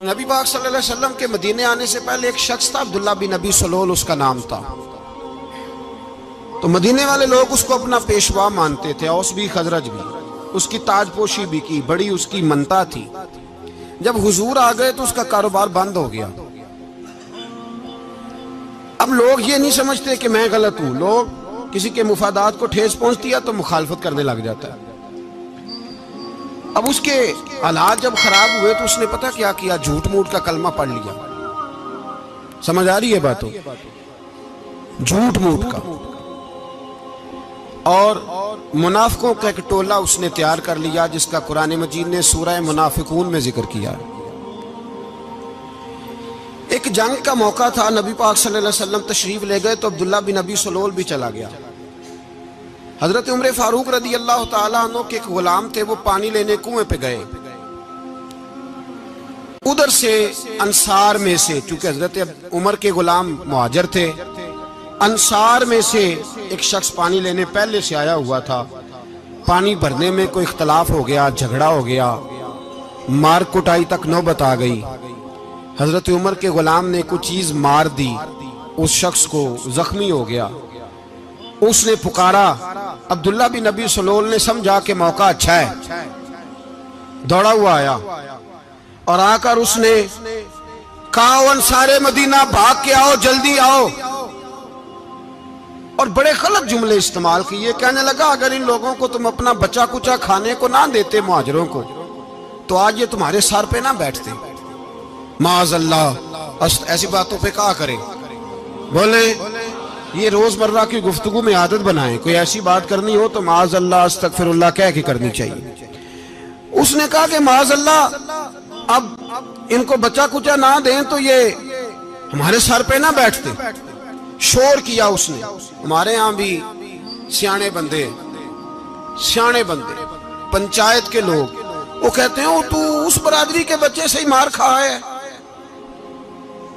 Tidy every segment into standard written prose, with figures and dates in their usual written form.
نبی پاک صلی اللہ علیہ وسلم کے مدینے آنے سے پہلے ایک شخص تھا، عبداللہ بن ابی سلول اس کا نام تھا۔ تو مدینے والے لوگ اس کو اپنا پیشوا مانتے تھے، اوس بھی خزرج بھی، اس کی تاج پوشی بھی کی، بڑی اس کی منتا تھی۔ جب حضور آ گئے تو اس کا کاروبار بند ہو گیا۔ اب لوگ یہ نہیں سمجھتے کہ میں غلط ہوں، لوگ کسی کے مفادات کو ٹھیس پہنچتی ہے تو مخالفت کرنے لگ جاتا ہے۔ اب اس کے حالات جب خراب ہوئے تو اس نے پتہ کیا کیا، جھوٹ موٹ کا کلمہ پڑھ لیا۔ سمجھ آ رہی ہے باتوں؟ جھوٹ موٹ کا، اور منافقوں کا ایک ٹولہ اس نے تیار کر لیا جس کا قرآن مجید نے سورہ منافقون میں ذکر کیا۔ ایک جنگ کا موقع تھا، نبی پاک صلی اللہ علیہ وسلم تشریف لے گئے تو عبداللہ بن ابی سلول بھی چلا گیا۔ حضرت عمر فاروق رضی اللہ تعالیٰ عنہ کے ایک غلام تھے، وہ پانی لینے کنویں پہ گئے۔ ادھر سے انصار میں سے، چونکہ حضرت عمر کے غلام مہاجر تھے، انصار میں سے ایک شخص پانی لینے پہلے سے آیا ہوا تھا۔ پانی بھرنے میں کوئی اختلاف ہو گیا، جھگڑا ہو گیا، مار کٹائی تک نوبت آ گئی۔ حضرت عمر کے غلام نے کچھ چیز مار دی، اس شخص کو زخمی ہو گیا۔ اس نے پکارا، عبداللہ بن ابی سلول نے سمجھا کہ موقع اچھا ہے، دوڑا ہوا آیا اور آ کر اس نے کہا، انصار مدینہ بھاگ کے آؤ، جلدی آؤ، اور بڑے غلط جملے استعمال کیے۔ کہنے لگا، اگر ان لوگوں کو تم اپنا بچا کچا کھانے کو نہ دیتے مہاجروں کو تو آج یہ تمہارے سر پہ نہ بیٹھتے۔ معاذ اللہ، ایسی باتوں پہ کہا کرے، بولے یہ روزمرہ کی گفتگو میں عادت بنائیں، کوئی ایسی بات کرنی ہو تو معاذ اللہ استغفر اللہ کہہ کے کرنی چاہیے۔ اس نے کہا کہ معاذ اللہ، اب ان کو بچا کچا نہ دیں تو یہ ہمارے سر پہ نہ بیٹھتے۔ شور کیا اس نے۔ ہمارے ہاں بھی سیانے بندے پنچایت کے لوگ، وہ کہتے ہیں تو اس برادری کے بچے سے ہی مار کھا ہے،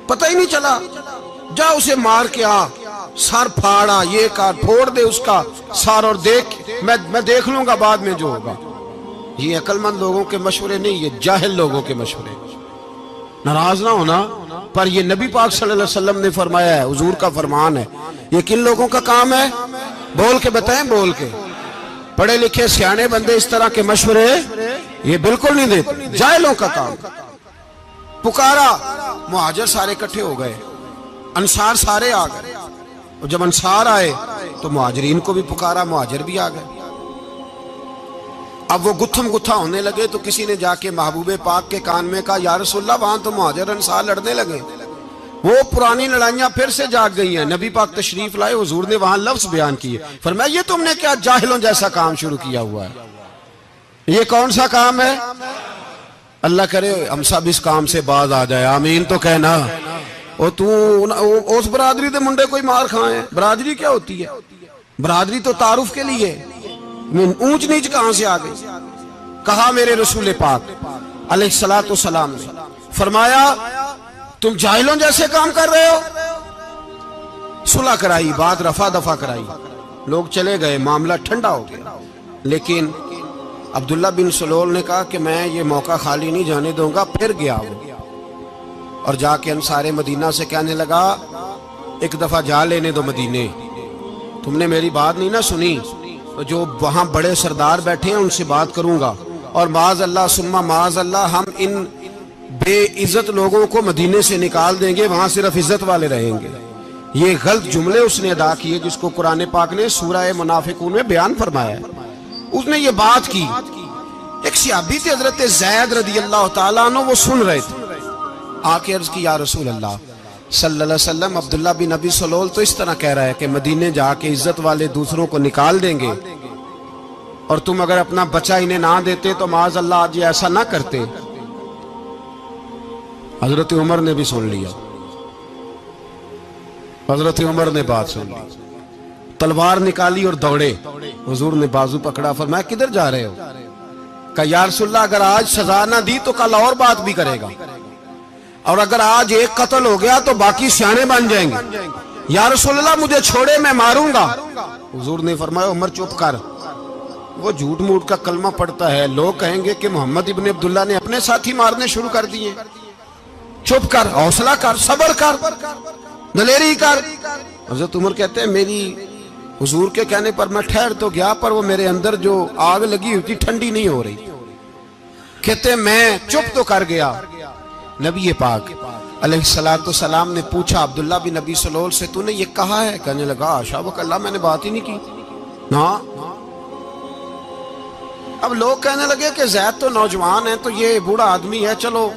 پتہ ہی نہیں چلا، جا اسے مار کے آ، سر پھاڑا، یہ کار پھوڑ دے اس کا سر، اور دیکھ میں دیکھ لوں گا بعد میں جو ہوگا۔ یہ عقل مند لوگوں کے مشورے نہیں، یہ جاہل لوگوں کے مشورے۔ ناراض نہ ہونا، پر یہ نبی پاک صلی اللہ علیہ وسلم نے فرمایا ہے، حضور کا فرمان ہے۔ یہ کن لوگوں کا کام ہے؟ بول کے بتائیں، بول کے۔ پڑھے لکھے سیانے بندے اس طرح کے مشورے یہ بالکل نہیں دیتے، جاہلوں کا کام۔ پکارا، مہاجر سارے اکٹھے ہو گئے، انصار سارے آ گئے، اور جب انصار آئے تو مہاجرین کو بھی پکارا، مہاجر بھی آ گئے۔ اب وہ گتھم گتھا ہونے لگے تو کسی نے جا کے محبوب پاک کے کان میں کہا، یا رسول اللہ، وہاں تو مہاجر انصار لڑنے لگے، وہ پرانی لڑائیاں پھر سے جاگ گئی ہیں۔ نبی پاک تشریف لائے، حضور نے وہاں لفظ بیان کیے، فرمایا یہ تم نے کیا جاہلوں جیسا کام شروع کیا ہوا ہے؟ یہ کون سا کام ہے؟ اللہ کرے ہم سب اس کام سے باز آ جائے، آمین تو کہنا۔ اور تو اس برادری دے منڈے کوئی مار کھائے، برادری کیا ہوتی ہے؟ برادری تو تعارف کے لیے، اونچ نیچ کہاں سے آ گئی؟ کہا میرے رسول پاک علیہ السلام نے، فرمایا تم جاہلوں جیسے کام کر رہے ہو۔ صلح کرائی، بات رفع دفع کرائی، لوگ چلے گئے، معاملہ ٹھنڈا ہو گیا۔ لیکن عبداللہ بن سلول نے کہا کہ میں یہ موقع خالی نہیں جانے دوں گا۔ پھر گیا وہ اور جا کے انصار مدینہ سے کہنے لگا، ایک دفعہ جا لینے دو مدینے، تم نے میری بات نہیں نہ سنی، جو وہاں بڑے سردار بیٹھے ہیں ان سے بات کروں گا، اور معاذ اللہ ثم معاذ اللہ ہم ان بے عزت لوگوں کو مدینے سے نکال دیں گے، وہاں صرف عزت والے رہیں گے۔ یہ غلط جملے اس نے ادا کیے جس کو قرآن پاک نے سورہ منافقون میں بیان فرمایا ہے۔ اس نے یہ بات کی۔ ایک صحابی تھے حضرت زید رضی اللہ تعالیٰ عنہ، وہ سن رہے تھے، آ کے عرض کی، یا رسول اللہ صلی اللہ علیہ وسلم، عبداللہ بن ابی سلول تو اس طرح کہہ رہا ہے کہ مدینے جا کے عزت والے دوسروں کو نکال دیں گے، اور تم اگر اپنا بچہ انہیں نہ دیتے تو معاذ اللہ آج یہ ایسا نہ کرتے۔ حضرت عمر نے بھی سن لیا، حضرت عمر نے بات سن لی، تلوار نکالی اور دوڑے۔ حضور نے بازو پکڑا، فرمایا کدھر جا رہے ہو؟ کہا یا رسول اللہ، اگر آج سزا نہ دی تو کل اور بات بھی کرے گا، اور اگر آج ایک قتل ہو گیا تو باقی سیانے بن جائیں گے۔ یا رسول اللہ مجھے چھوڑے، میں ماروں گا۔ حضور نے فرمایا عمر چپ کر، وہ جھوٹ موٹ کا کلمہ پڑھتا ہے، لوگ کہیں گے کہ محمد ابن عبداللہ نے اپنے ساتھی مارنے شروع کر دیے۔ چپ کر، حوصلہ کر، صبر کر، دلیری کر۔ حضرت عمر کہتے ہیں میری حضور کے کہنے پر میں ٹھہر تو گیا، پر وہ میرے اندر جو آگ لگی ہوئی تھی ٹھنڈی نہیں ہو رہی۔ کہتے ہیں میں چپ تو کر گیا۔ نبی پاک علیہ السلام نے پوچھا عبداللہ بن نبی سلول سے، تو نے یہ کہا ہے؟ کہنے لگا حاشا وک اللہ، میں نے بات ہی نہیں کی نا۔ اب لوگ کہنے لگے کہ زید تو نوجوان ہے، تو یہ بوڑھا آدمی ہے، چلو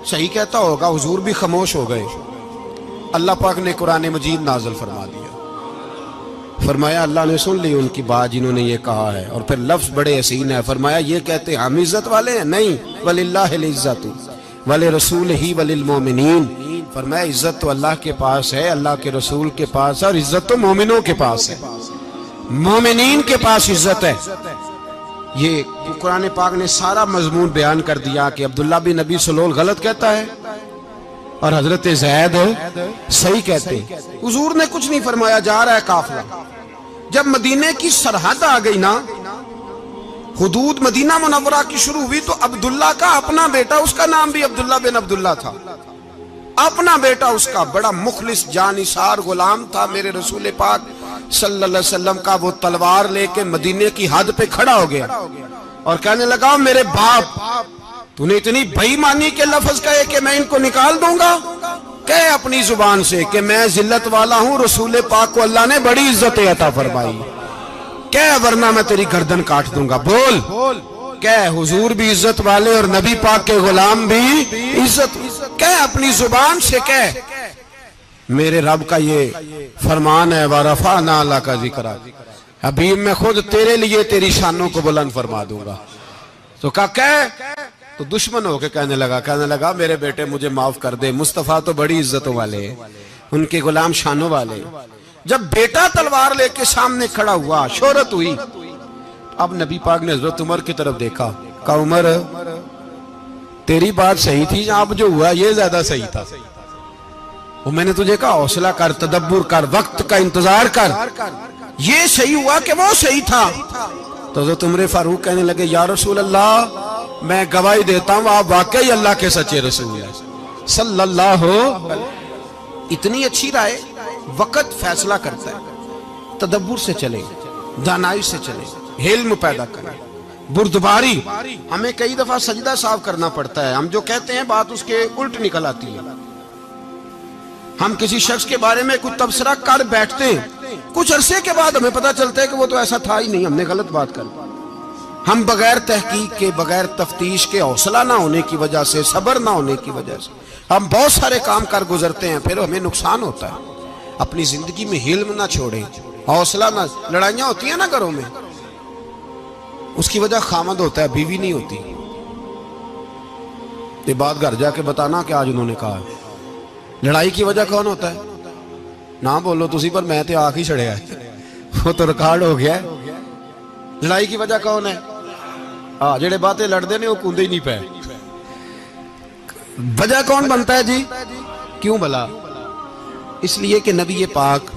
صحیح کہتا ہوگا۔ حضور بھی خاموش ہو گئے۔ اللہ پاک نے قرآن مجید نازل فرما دیا، فرمایا اللہ نے سن لی ان کی بات جنہوں نے یہ کہا ہے، اور پھر لفظ بڑے حسین ہے، فرمایا یہ کہتے ہم عزت والے ہیں؟ نہیں، وَلِلَّهِ الْعِزَّةُ وَلِرَسُولِهِ وَلِلْمُؤْمِنِينَ، فرمایا عزت تو اللہ کے پاس ہے، اللہ کے رسول کے پاس ہے، اور عزت تو مومنوں کے پاس ہے، مومنین کے پاس عزت ہے۔ یہ قرآن پاک نے سارا مضمون بیان کر دیا کہ عبداللہ بن نبی سلول غلط کہتا ہے اور حضرت زید صحیح کہتے ہیں۔ حضور نے کچھ نہیں فرمایا، جا رہا ہے قافلہ۔ جب مدینے کی سرحد آ گئی نا، حدود مدینہ منورہ کی شروع ہوئی، تو عبداللہ کا اپنا بیٹا، اس کا نام بھی عبداللہ بن عبداللہ تھا، اپنا بیٹا اس کا بڑا مخلص جانثار غلام تھا میرے رسول پاک صلی اللہ علیہ وسلم کا۔ وہ تلوار لے کے مدینے کی حد پہ کھڑا ہو گیا اور کہنے لگا میرے باپ، تو نے اتنی بے ایمانی کے لفظ کہے کہ میں ان کو نکال دوں گا؟ کہے اپنی زبان سے کہ میں ذلت والا ہوں، رسول پاک کو اللہ نے بڑی عزت عطا فرمائی، کہے ورنہ میں تیری گردن کاٹ دوں گا۔ بول، کہے حضور بھی عزت والے اور نبی پاک کے غلام بھی عزت، کہے اپنی زبان سے، کہے میرے رب کا یہ فرمان ہے وَرَفَعْنَا لَكَ ذِكْرَكَ، حبیب میں خود تیرے لیے تیری شانوں کو بلند فرما دوں گا۔ تو کہا کہے، تو دشمن ہو کے کہنے لگا میرے بیٹے مجھے معاف کر دے، مصطفیٰ تو بڑی عزتوں والے ہیں، ان کے غلام شانوں والے۔ جب بیٹا تلوار لے کے سامنے کھڑا ہوا، شہرت ہوئی، اب نبی پاک نے حضرت عمر کی طرف دیکھا، کہا عمر تیری بات صحیح تھی، اب جو ہوا یہ زیادہ صحیح تھا، وہ میں نے تجھے کہا حوصلہ کر، تدبر کر، وقت کا انتظار کر، یہ صحیح ہوا کہ وہ صحیح تھا۔ تو حضرت عمر فاروق کہنے لگے یا رسول اللہ، میں گواہی دیتا ہوں آپ واقعی اللہ کے سچے رسول ہیں صلی اللہ علیہ۔ اتنی اچھی رائے، وقت فیصلہ کرتا ہے، تدبر سے چلے، دانائی سے چلے، علم پیدا کریں، بردباری۔ ہمیں کئی دفعہ سجدہ صاف کرنا پڑتا ہے، ہم جو کہتے ہیں بات اس کے الٹ نکل آتی ہے۔ ہم کسی شخص کے بارے میں کوئی تبصرہ کر بیٹھتے ہیں، کچھ عرصے کے بعد ہمیں پتہ چلتا ہے کہ وہ تو ایسا تھا ہی نہیں، ہم نے غلط بات کر دی۔ ہم بغیر تحقیق کے، بغیر تفتیش کے، حوصلہ نہ ہونے کی وجہ سے، صبر نہ ہونے کی وجہ سے ہم بہت سارے کام کر گزرتے ہیں، پھر ہمیں نقصان ہوتا ہے۔ اپنی زندگی میں علم نہ چھوڑیں، حوصلہ نہ، لڑائیاں ہوتی ہیں نا گھروں میں، اس کی وجہ خامد ہوتا ہے، بیوی نہیں ہوتی۔ یہ بات گھر جا کے بتانا کہ آج انہوں نے کہا ہے۔ لڑائی کی وجہ کون ہوتا ہے؟ نہ بولو تسی، پر میں تے آنکھ ہی چھڑیا ہے، وہ تو ریکارڈ ہو گیا ہے۔ لڑائی کی وجہ کون ہے؟ جڑے باتیں لڑتے ہیں وہ کوندے ہی نہیں پے۔ وجہ کون بنتا ہے جی؟ کیوں بلا؟ اس لیے کہ نبی پاک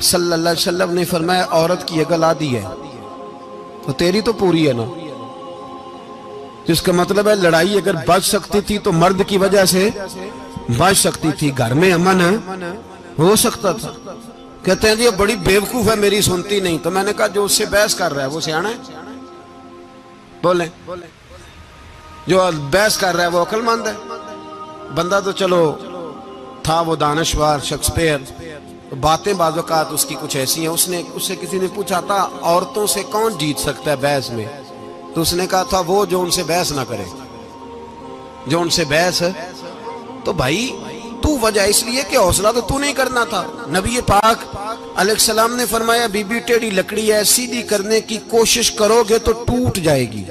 صلی اللہ علیہ وسلم نے فرمایا عورت کی عقل آدھی ہے تو تیری تو پوری ہے نا، جس کا مطلب ہے لڑائی اگر بچ سکتی تھی تو مرد کی وجہ سے بچ سکتی تھی، گھر میں امن ہو سکتا تھا۔ کہتے ہیں جی یہ بڑی بیوقوف ہے، میری سنتی نہیں۔ تو میں نے کہا جو اس سے بحث کر رہا ہے وہ سیانا ہے؟ بولیں، جو بحث کر رہا ہے وہ عقل مند ہے؟ بندہ تو چلو تھا وہ دانشور، شیکسپیئر، باتیں بعض اوقات اس کی کچھ ایسی ہیں۔ اس سے کسی نے پوچھا تھا عورتوں سے کون جیت سکتا ہے بحث میں، تو اس نے کہا تھا وہ جو ان سے بحث نہ کرے، جو ان سے بحث ہے۔ تو بھائی تو وجہ اس لیے کہ حوصلہ تو نہیں کرنا تھا۔ نبی پاک علیہ السلام نے فرمایا بی بی ٹیڑھی لکڑی ہے، سیدھی کرنے کی کوشش کرو گے تو ٹوٹ جائے گی،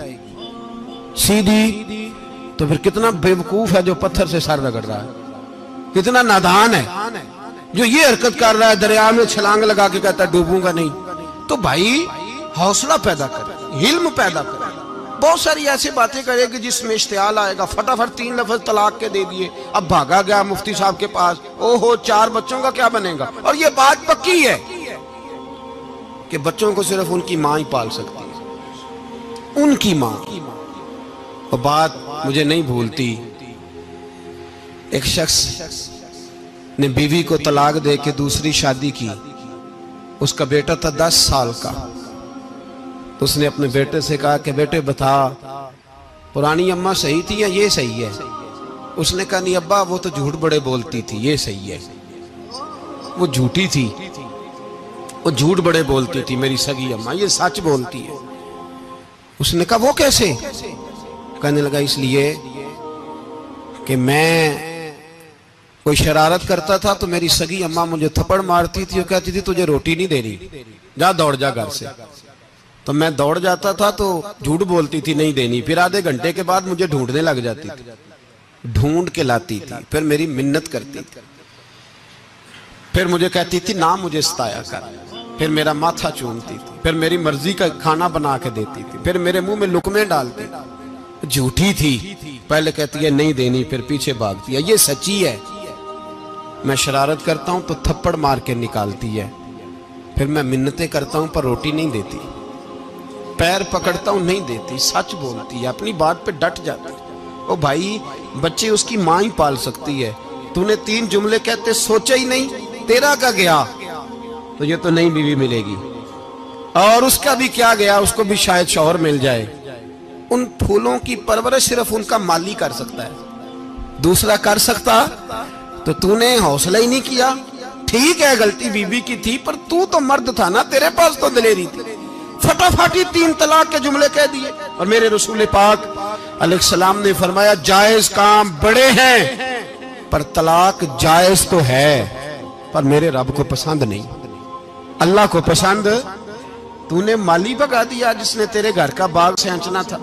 سیدھی تو پھر کتنا بیوقوف ہے جو پتھر سے سر رگڑ رہا ہے، کتنا نادان ہے جو یہ حرکت کر رہا ہے، دریا میں چھلانگ لگا کے کہتا ہے ڈوبوں گا نہیں۔ تو بھائی حوصلہ پیدا کرے، علم پیدا کرے۔ بہت ساری ایسی باتیں کرے کہ جس میں اشتعال آئے گا، فٹافٹ 3 لفظ طلاق کے دے دیے، اب بھاگا گیا مفتی صاحب کے پاس، او ہو 4 بچوں کا کیا بنے گا؟ اور یہ بات پکی ہے کہ بچوں کو صرف ان کی ماں ہی پال سکتی ہے، ان کی ماں۔ اور بات مجھے نہیں بھولتی ایک شخص نے بیوی کو طلاق دے کے دوسری شادی کی. اس کا بیٹا تھا 10 سال کا. تو اس نے اپنے بیٹے سے کہا کہ بیٹے بتا پرانی اماں صحیح تھی یا یہ صحیح ہے؟ اس نے کہا نہیں ابا وہ تو جھوٹ بڑے بولتی تھی، یہ صحیح ہے. وہ جھوٹی تھی، وہ جھوٹ بڑے بولتی تھی میری سگی اماں، یہ سچ بولتی ہے. اس نے کہا وہ کیسے؟ کہنے لگا اس لیے کہ میں کوئی شرارت کرتا تھا تو میری سگی اماں مجھے تھپڑ مارتی تھی اور کہتی تھی تجھے روٹی نہیں دینی، جا دوڑ جا گھر سے. تو میں دوڑ جاتا تھا تو جھوٹ بولتی تھی نہیں دینی، پھر آدھے گھنٹے کے بعد مجھے ڈھونڈنے لگ جاتی تھی، ڈھونڈ کے لاتی تھی، پھر میری منت کرتی تھی، پھر مجھے کہتی تھی نہ مجھے ستایا کر، پھر میرا ماتھا چومتی تھی، پھر میری مرضی کا کھانا بنا کے دیتی تھی، پھر میرے منہ میں لقمے ڈالتی تھی. جھوٹی تھی، پہلے کہتی ہے نہیں دینی پھر پیچھے بھاگتی ہے. یہ سچی ہے، میں شرارت کرتا ہوں تو تھپڑ مار کے نکالتی ہے، پھر میں منتیں کرتا ہوں پر روٹی نہیں دیتی، پیر پکڑتا ہوں نہیں دیتی. سچ بولتی ہے، اپنی بات پہ ڈٹ جاتی. او بھائی بچے اس کی ماں ہی پال سکتی ہے، تو نے 3 جملے کہتے سوچا ہی نہیں، تیرا کا گیا تو یہ تو نئی بیوی ملے گی، اور اس کا بھی کیا گیا، اس کو بھی شاید شوہر مل جائے. ان پھولوں کی پرورش صرف ان کا مالی کر سکتا ہے، دوسرا کر سکتا؟ تو نے حوصلہ ہی نہیں کیا. ٹھیک ہے غلطی بی بی کی تھی پر تو مرد تھا نا، تیرے پاس تو دلیری تھی. فٹافٹی 3 طلاق کے جملے کہہ دیے. اور میرے رسول پاک علیہ السلام نے فرمایا جائز کام بڑے ہیں پر طلاق جائز تو ہے پر میرے رب کو پسند نہیں، اللہ کو پسند. تو نے مالی بگا دیا جس نے تیرے گھر کا باغ سینچنا تھا.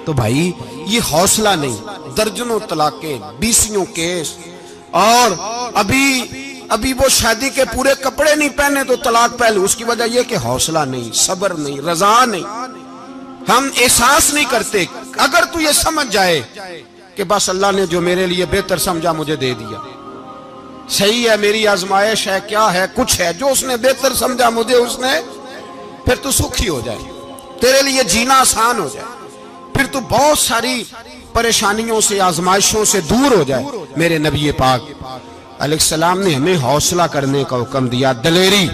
تو بھائی یہ حوصلہ نہیں. درجنوں طلاقیں، 20 کیس، اور ابھی وہ شادی کے پورے کپڑے نہیں پہنے تو طلاق پہلے. اس کی وجہ یہ کہ حوصلہ نہیں، صبر نہیں، رضا نہیں، ہم احساس نہیں کرتے. اگر تو یہ سمجھ جائے کہ بس اللہ نے جو میرے لیے بہتر سمجھا مجھے دے دیا، صحیح ہے میری آزمائش ہے، کیا ہے کچھ ہے جو اس نے بہتر سمجھا مجھے اس نے، پھر تو سکھی ہو جائے، تیرے لیے جینا آسان ہو جائے، پھر تو بہت ساری پریشانیوں سے آزمائشوں سے دور ہو جائے. میرے نبی پاک علیہ السلام نے ہمیں حوصلہ کرنے کا حکم دیا، دلیری.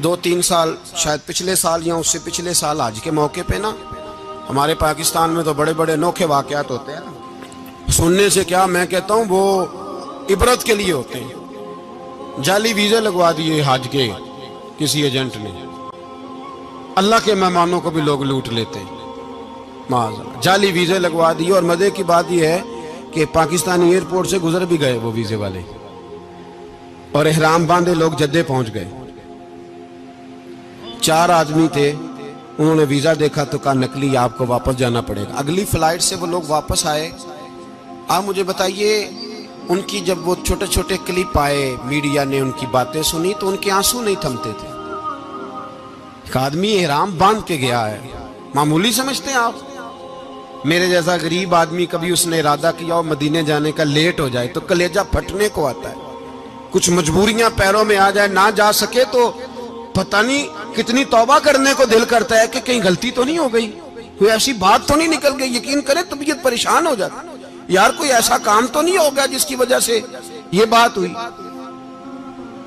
2-3 سال شاید پچھلے سال یا اس سے پچھلے سال حج کے موقع پہ نا ہمارے پاکستان میں تو بڑے بڑے انوکھے واقعات ہوتے ہیں. سننے سے کیا میں کہتا ہوں وہ عبرت کے لیے ہوتے ہیں. جعلی ویزے لگوا دیے حج کے کسی ایجنٹ نے، اللہ کے مہمانوں کو بھی لوگ لوٹ لیتے ہیں. معاذاللہ جعلی ویزے لگوا دیے. اور مزے کی بات یہ ہے کہ پاکستانی ایئرپورٹ سے گزر بھی گئے وہ ویزے والے، اور احرام باندھے لوگ جدے پہنچ گئے. 4 آدمی تھے، انہوں نے ویزا دیکھا تو کہا نقلی آپ کو واپس جانا پڑے گا. اگلی فلائٹ سے وہ لوگ واپس آئے. آپ مجھے بتائیے ان کی جب وہ چھوٹے چھوٹے کلپ آئے، میڈیا نے ان کی باتیں سنی تو ان کے آنسو نہیں تھمتے تھے. ایک آدمی احرام باندھ کے گیا ہے، معمولی سمجھتے ہیں آپ؟ میرے جیسا غریب آدمی کبھی اس نے ارادہ کیا اور مدینے جانے کا لیٹ ہو جائے تو کلیجہ پھٹنے کو آتا ہے. کچھ مجبوریاں پیروں میں آ جائے، نہ جا سکے تو پتہ نہیں کتنی توبہ کرنے کو دل کرتا ہے کہ کہیں غلطی تو نہیں ہو گئی، کوئی ایسی بات تو نہیں نکل گئی. یقین کریں طبیعت پریشان ہو جاتی، یار کوئی ایسا کام تو نہیں ہوگا جس کی وجہ سے یہ بات ہوئی.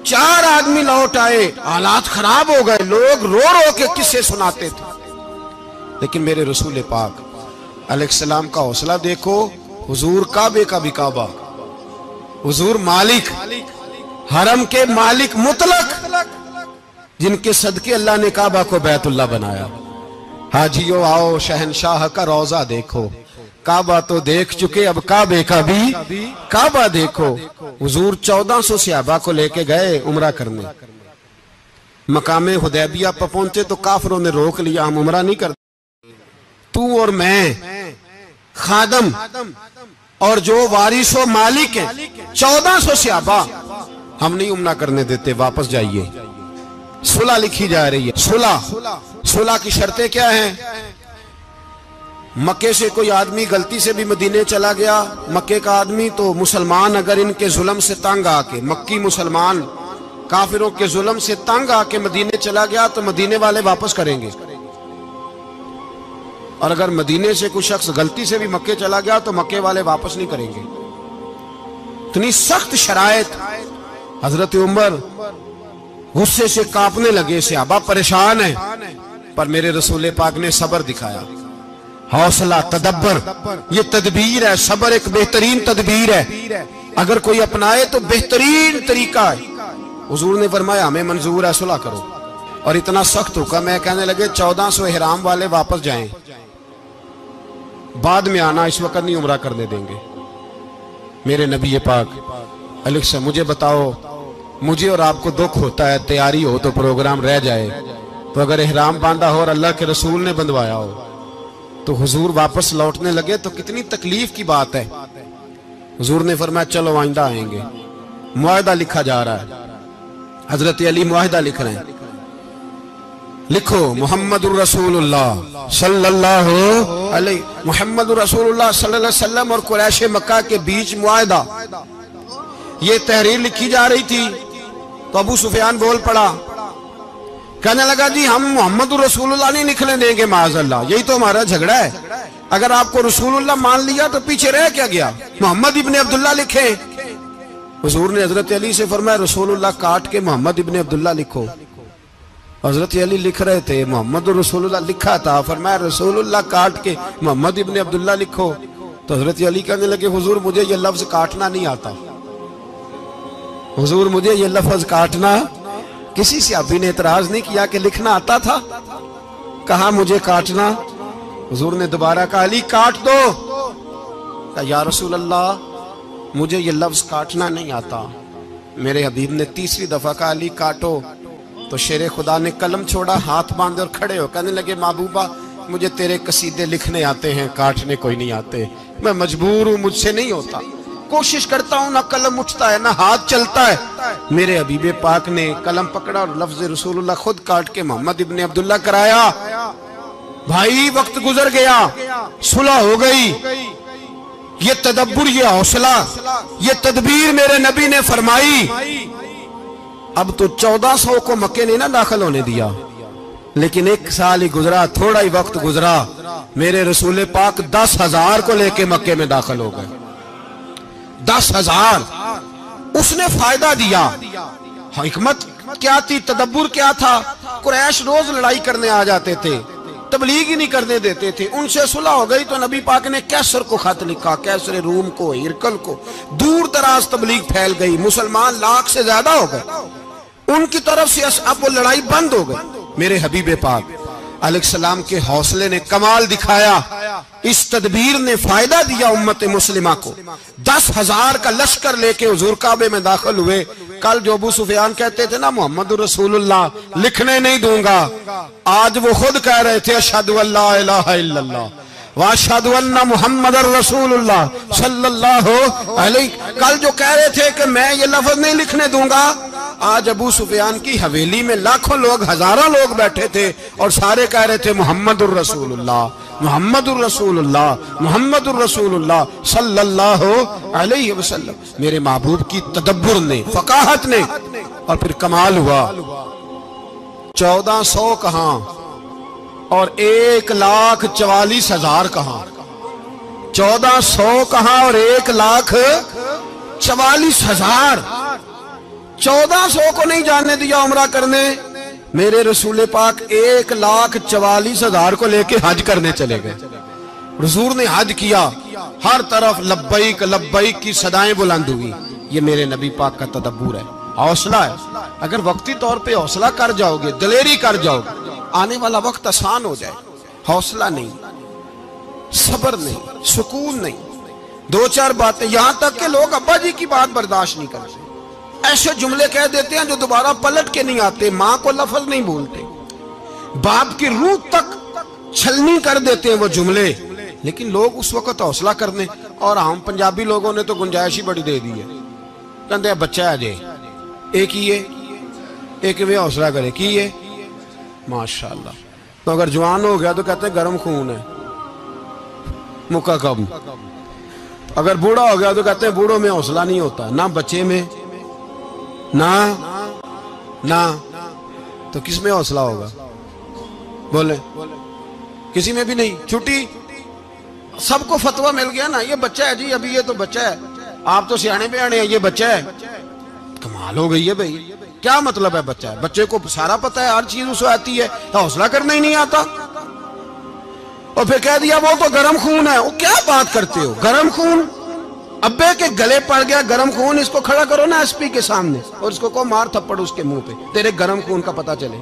4 آدمی لوٹ آئے، حالات خراب ہو گئے، لوگ رو رو کے قصے سناتے تھے. لیکن میرے رسول پاک علیہ السلام کا حوصلہ دیکھو. حضور کعبے کا بھی کعبہ، حضور مالک، حرم کے مالک مطلق، جن کے صدقے اللہ نے کعبہ کو بیت اللہ بنایا. حاجیو آؤ شہنشاہ کا روضہ دیکھو، کعبہ تو دیکھ چکے اب کعبے کا بھی کعبہ دیکھو. حضور 1400 صحابہ کو لے کے گئے عمرہ کرنے. مقام حدیبیہ پر پہنچے تو کافروں نے روک لیا، ہم عمرہ نہیں کرتے. تو اور میں خادم اور جو وارث و مالک ہیں 1400 صحابہ، ہم نہیں عمرہ کرنے دیتے، واپس جائیے. صلح لکھی جا رہی ہے. صلح کی شرطیں کیا ہیں؟ مکے سے کوئی آدمی غلطی سے بھی مدینے چلا گیا، مکے کا آدمی، تو مسلمان اگر ان کے ظلم سے تنگ آ کے، مکی مسلمان کافروں کے ظلم سے تنگ آ کے مدینے چلا گیا تو مدینے والے واپس کریں گے. اور اگر مدینے سے کوئی شخص غلطی سے بھی مکے چلا گیا تو مکے والے واپس نہیں کریں گے. اتنی سخت شرائط. حضرت عمر غصے سے کانپنے لگے, صحابہ پریشان ہیں, پر میرے رسول پاک نے صبر دکھایا, حوصلہ, تدبر. یہ تدبیر ہے, صبر ایک بہترین تدبیر ہے, اگر کوئی اپنائے تو بہترین طریقہ ہے. حضور نے فرمایا ہمیں منظور ہے, صلح کرو. اور اتنا سخت حکم ہے, کہنے لگے 1400 احرام والے واپس جائیں, بعد میں آنا, اس وقت نہیں عمرہ کرنے دیں گے. میرے نبی پاک علیہ السلام, مجھے بتاؤ, مجھے اور آپ کو دکھ ہوتا ہے تیاری ہو تو پروگرام رہ جائے, تو اگر احرام باندھا ہو اور اللہ کے رسول نے بندھوایا ہو تو حضور واپس لوٹنے لگے تو کتنی تکلیف کی بات ہے. حضور نے فرمایا چلو آئندہ آئیں گے. معاہدہ لکھا جا رہا ہے, حضرت علی معاہدہ لکھ رہے ہیں. لکھو محمد الرسول اللہ صلی اللہ علیہ محمد الرسول اللہ صلی اللہ علیہ وسلم اور قریش مکہ کے بیچ معاہدہ. یہ تحریر لکھی جا رہی تھی تو ابو سفیان بول پڑا, کہنے لگا جی ہم محمد الرسول اللہ نہیں لکھنے دیں گے معاذ اللہ, یہی تو ہمارا جھگڑا ہے. اگر آپ کو رسول اللہ مان لیا تو پیچھے رہ کیا گیا, محمد ابن عبداللہ لکھیں. حضور نے حضرت علی سے فرمایا رسول اللہ کاٹ کے محمد ابن عبداللہ لکھو. حضرت علی لکھ رہے تھے, محمد رسول اللہ لکھا تھا, فرمایا رسول اللہ کاٹ کے محمد ابن عبداللہ لکھو. تو حضرت علی کہنے لگے حضور مجھے یہ لفظ کاٹنا نہیں آتا, حضور مجھے یہ لفظ کاٹنا. کسی صحابی نے اعتراض نہیں کیا کہ لکھنا آتا تھا, کہا مجھے کاٹنا. حضور نے دوبارہ کہا علی کاٹ دو. کہا یا رسول اللہ مجھے یہ لفظ کاٹنا نہیں آتا. میرے حبیب نے تیسری دفعہ کہا علی کاٹو. تو شیر خدا نے قلم چھوڑا, ہاتھ باندھے اور کھڑے ہو کہنے لگے محبوبہ مجھے تیرے قصیدے لکھنے آتے ہیں, کاٹنے کوئی نہیں آتے. میں مجبور ہوں, مجھ سے نہیں ہوتا, کوشش کرتا ہوں, نہ قلم اٹھتا ہے نہ ہاتھ چلتا ہے. میرے حبیب پاک نے قلم پکڑا اور لفظ رسول اللہ خود کاٹ کے محمد ابن عبداللہ کرایا. بھائی وقت گزر گیا, صلح ہو گئی. یہ تدبر, یہ حوصلہ, یہ تدبیر میرے نبی نے فرمائی. اب تو 1400 کو مکے نے نہ داخل ہونے دیا, لیکن ایک سال ہی گزرا, تھوڑا ہی وقت گزرا, میرے رسول پاک 10,000 کو لے کے مکے میں داخل ہو گئے. 10,000. اس نے فائدہ دیا. حکمت کیا تھی, تدبر کیا تھا. قریش روز لڑائی کرنے آ جاتے تھے, تبلیغ ہی نہیں کرنے دیتے تھے. ان سے صلح ہو گئی تو نبی پاک نے کیسر کو خط لکھا, کیسر روم کو, ہرکل کو. دور دراز تبلیغ پھیل گئی, مسلمان 100,000 سے زیادہ ہو گئے. ان کی طرف سے اب وہ لڑائی بند ہو گئی. میرے حبیب پاک علیہ السلام کے حوصلے نے کمال دکھایا, اس تدبیر نے فائدہ دیا امت مسلمہ کو. 10,000 کا لشکر لے کے حضور کعبے میں داخل ہوئے. کل جو ابو سفیان کہتے تھے نا محمد رسول اللہ لکھنے نہیں دوں گا, آج وہ خود کہہ رہے تھے اشہد ان لا الہ الا اللہ واشہد ان محمد رسول اللہ صلی اللہ علیہ. کل جو کہہ رہے تھے کہ میں یہ لفظ نہیں لکھنے دوں گا, آج ابو سفیان کی حویلی میں لاکھوں لوگ, ہزاروں لوگ بیٹھے تھے اور سارے کہہ رہے تھے محمد الرسول اللہ محمد الرسول اللہ محمد الرسول اللہ صلی اللہ علیہ وسلم. میرے محبوب کی تدبر نے, فقاہت نے, اور پھر کمال ہوا. 1400 کہاں اور 1,44,000 کہاں. 1400 کہاں اور 1,44,000. 1400 کو نہیں جانے دیا عمرہ کرنے. میرے رسول پاک 1,44,000 کو لے کے حج کرنے چلے گئے. حضور نے حج کیا, ہر طرف لبیک لبیک کی صدائیں بلند ہوئی. یہ میرے نبی پاک کا تدبر ہے, حوصلہ ہے. اگر وقتی طور پہ حوصلہ کر جاؤ گے, دلیری کر جاؤ گے, آنے والا وقت آسان ہو جائے. حوصلہ نہیں, صبر نہیں, سکون نہیں. 2-4 باتیں, یہاں تک کہ لوگ ابا جی کی بات برداشت نہیں کرتے, ایسے جملے کہہ دیتے ہیں جو دوبارہ پلٹ کے نہیں آتے. ماں کو لفظ نہیں بولتے, باپ کی روح تک چھلنی کر دیتے ہیں وہ جملے. لیکن لوگ اس وقت حوصلہ کرنے, اور ہم پنجابی لوگوں نے تو گنجائش ہی بڑی دے دی ہے. کہتے ہیں بچہ ہے جے, ایک ہی ہے, ایک میں حوصلہ کرے کی ہے ماشاءاللہ. تو اگر جوان ہو گیا تو کہتے ہیں گرم خون ہے, مکہ کم. اگر بوڑھا ہو گیا تو کہتے ہیں بوڑھوں میں حوصلہ نہیں ہوتا, نہ بچے میں نہ. تو کس میں حوصلہ ہوگا, بولے کسی میں بھی نہیں. چھٹی سب کو فتویٰ مل گیا نا, یہ بچہ ہے جی, ابھی یہ تو بچہ ہے, آپ تو سیانے بیانے ہیں, یہ بچہ ہے. کمال ہو گئی ہے بھائی, کیا مطلب ہے بچہ ہے؟ بچے کو سارا پتہ ہے, ہر چیز اسے آتی ہے, حوصلہ کرنا ہی نہیں آتا. اور پھر کہہ دیا وہ تو گرم خون ہے. وہ کیا بات کرتے ہو, گرم خون؟ ابے کے گلے پڑ گیا گرم خون, اس کو کھڑا کرو نا ایس پی کے سامنے اور اس کو مار تھپڑ اس کے منہ پہ, تیرے گرم خون کا پتہ چلے.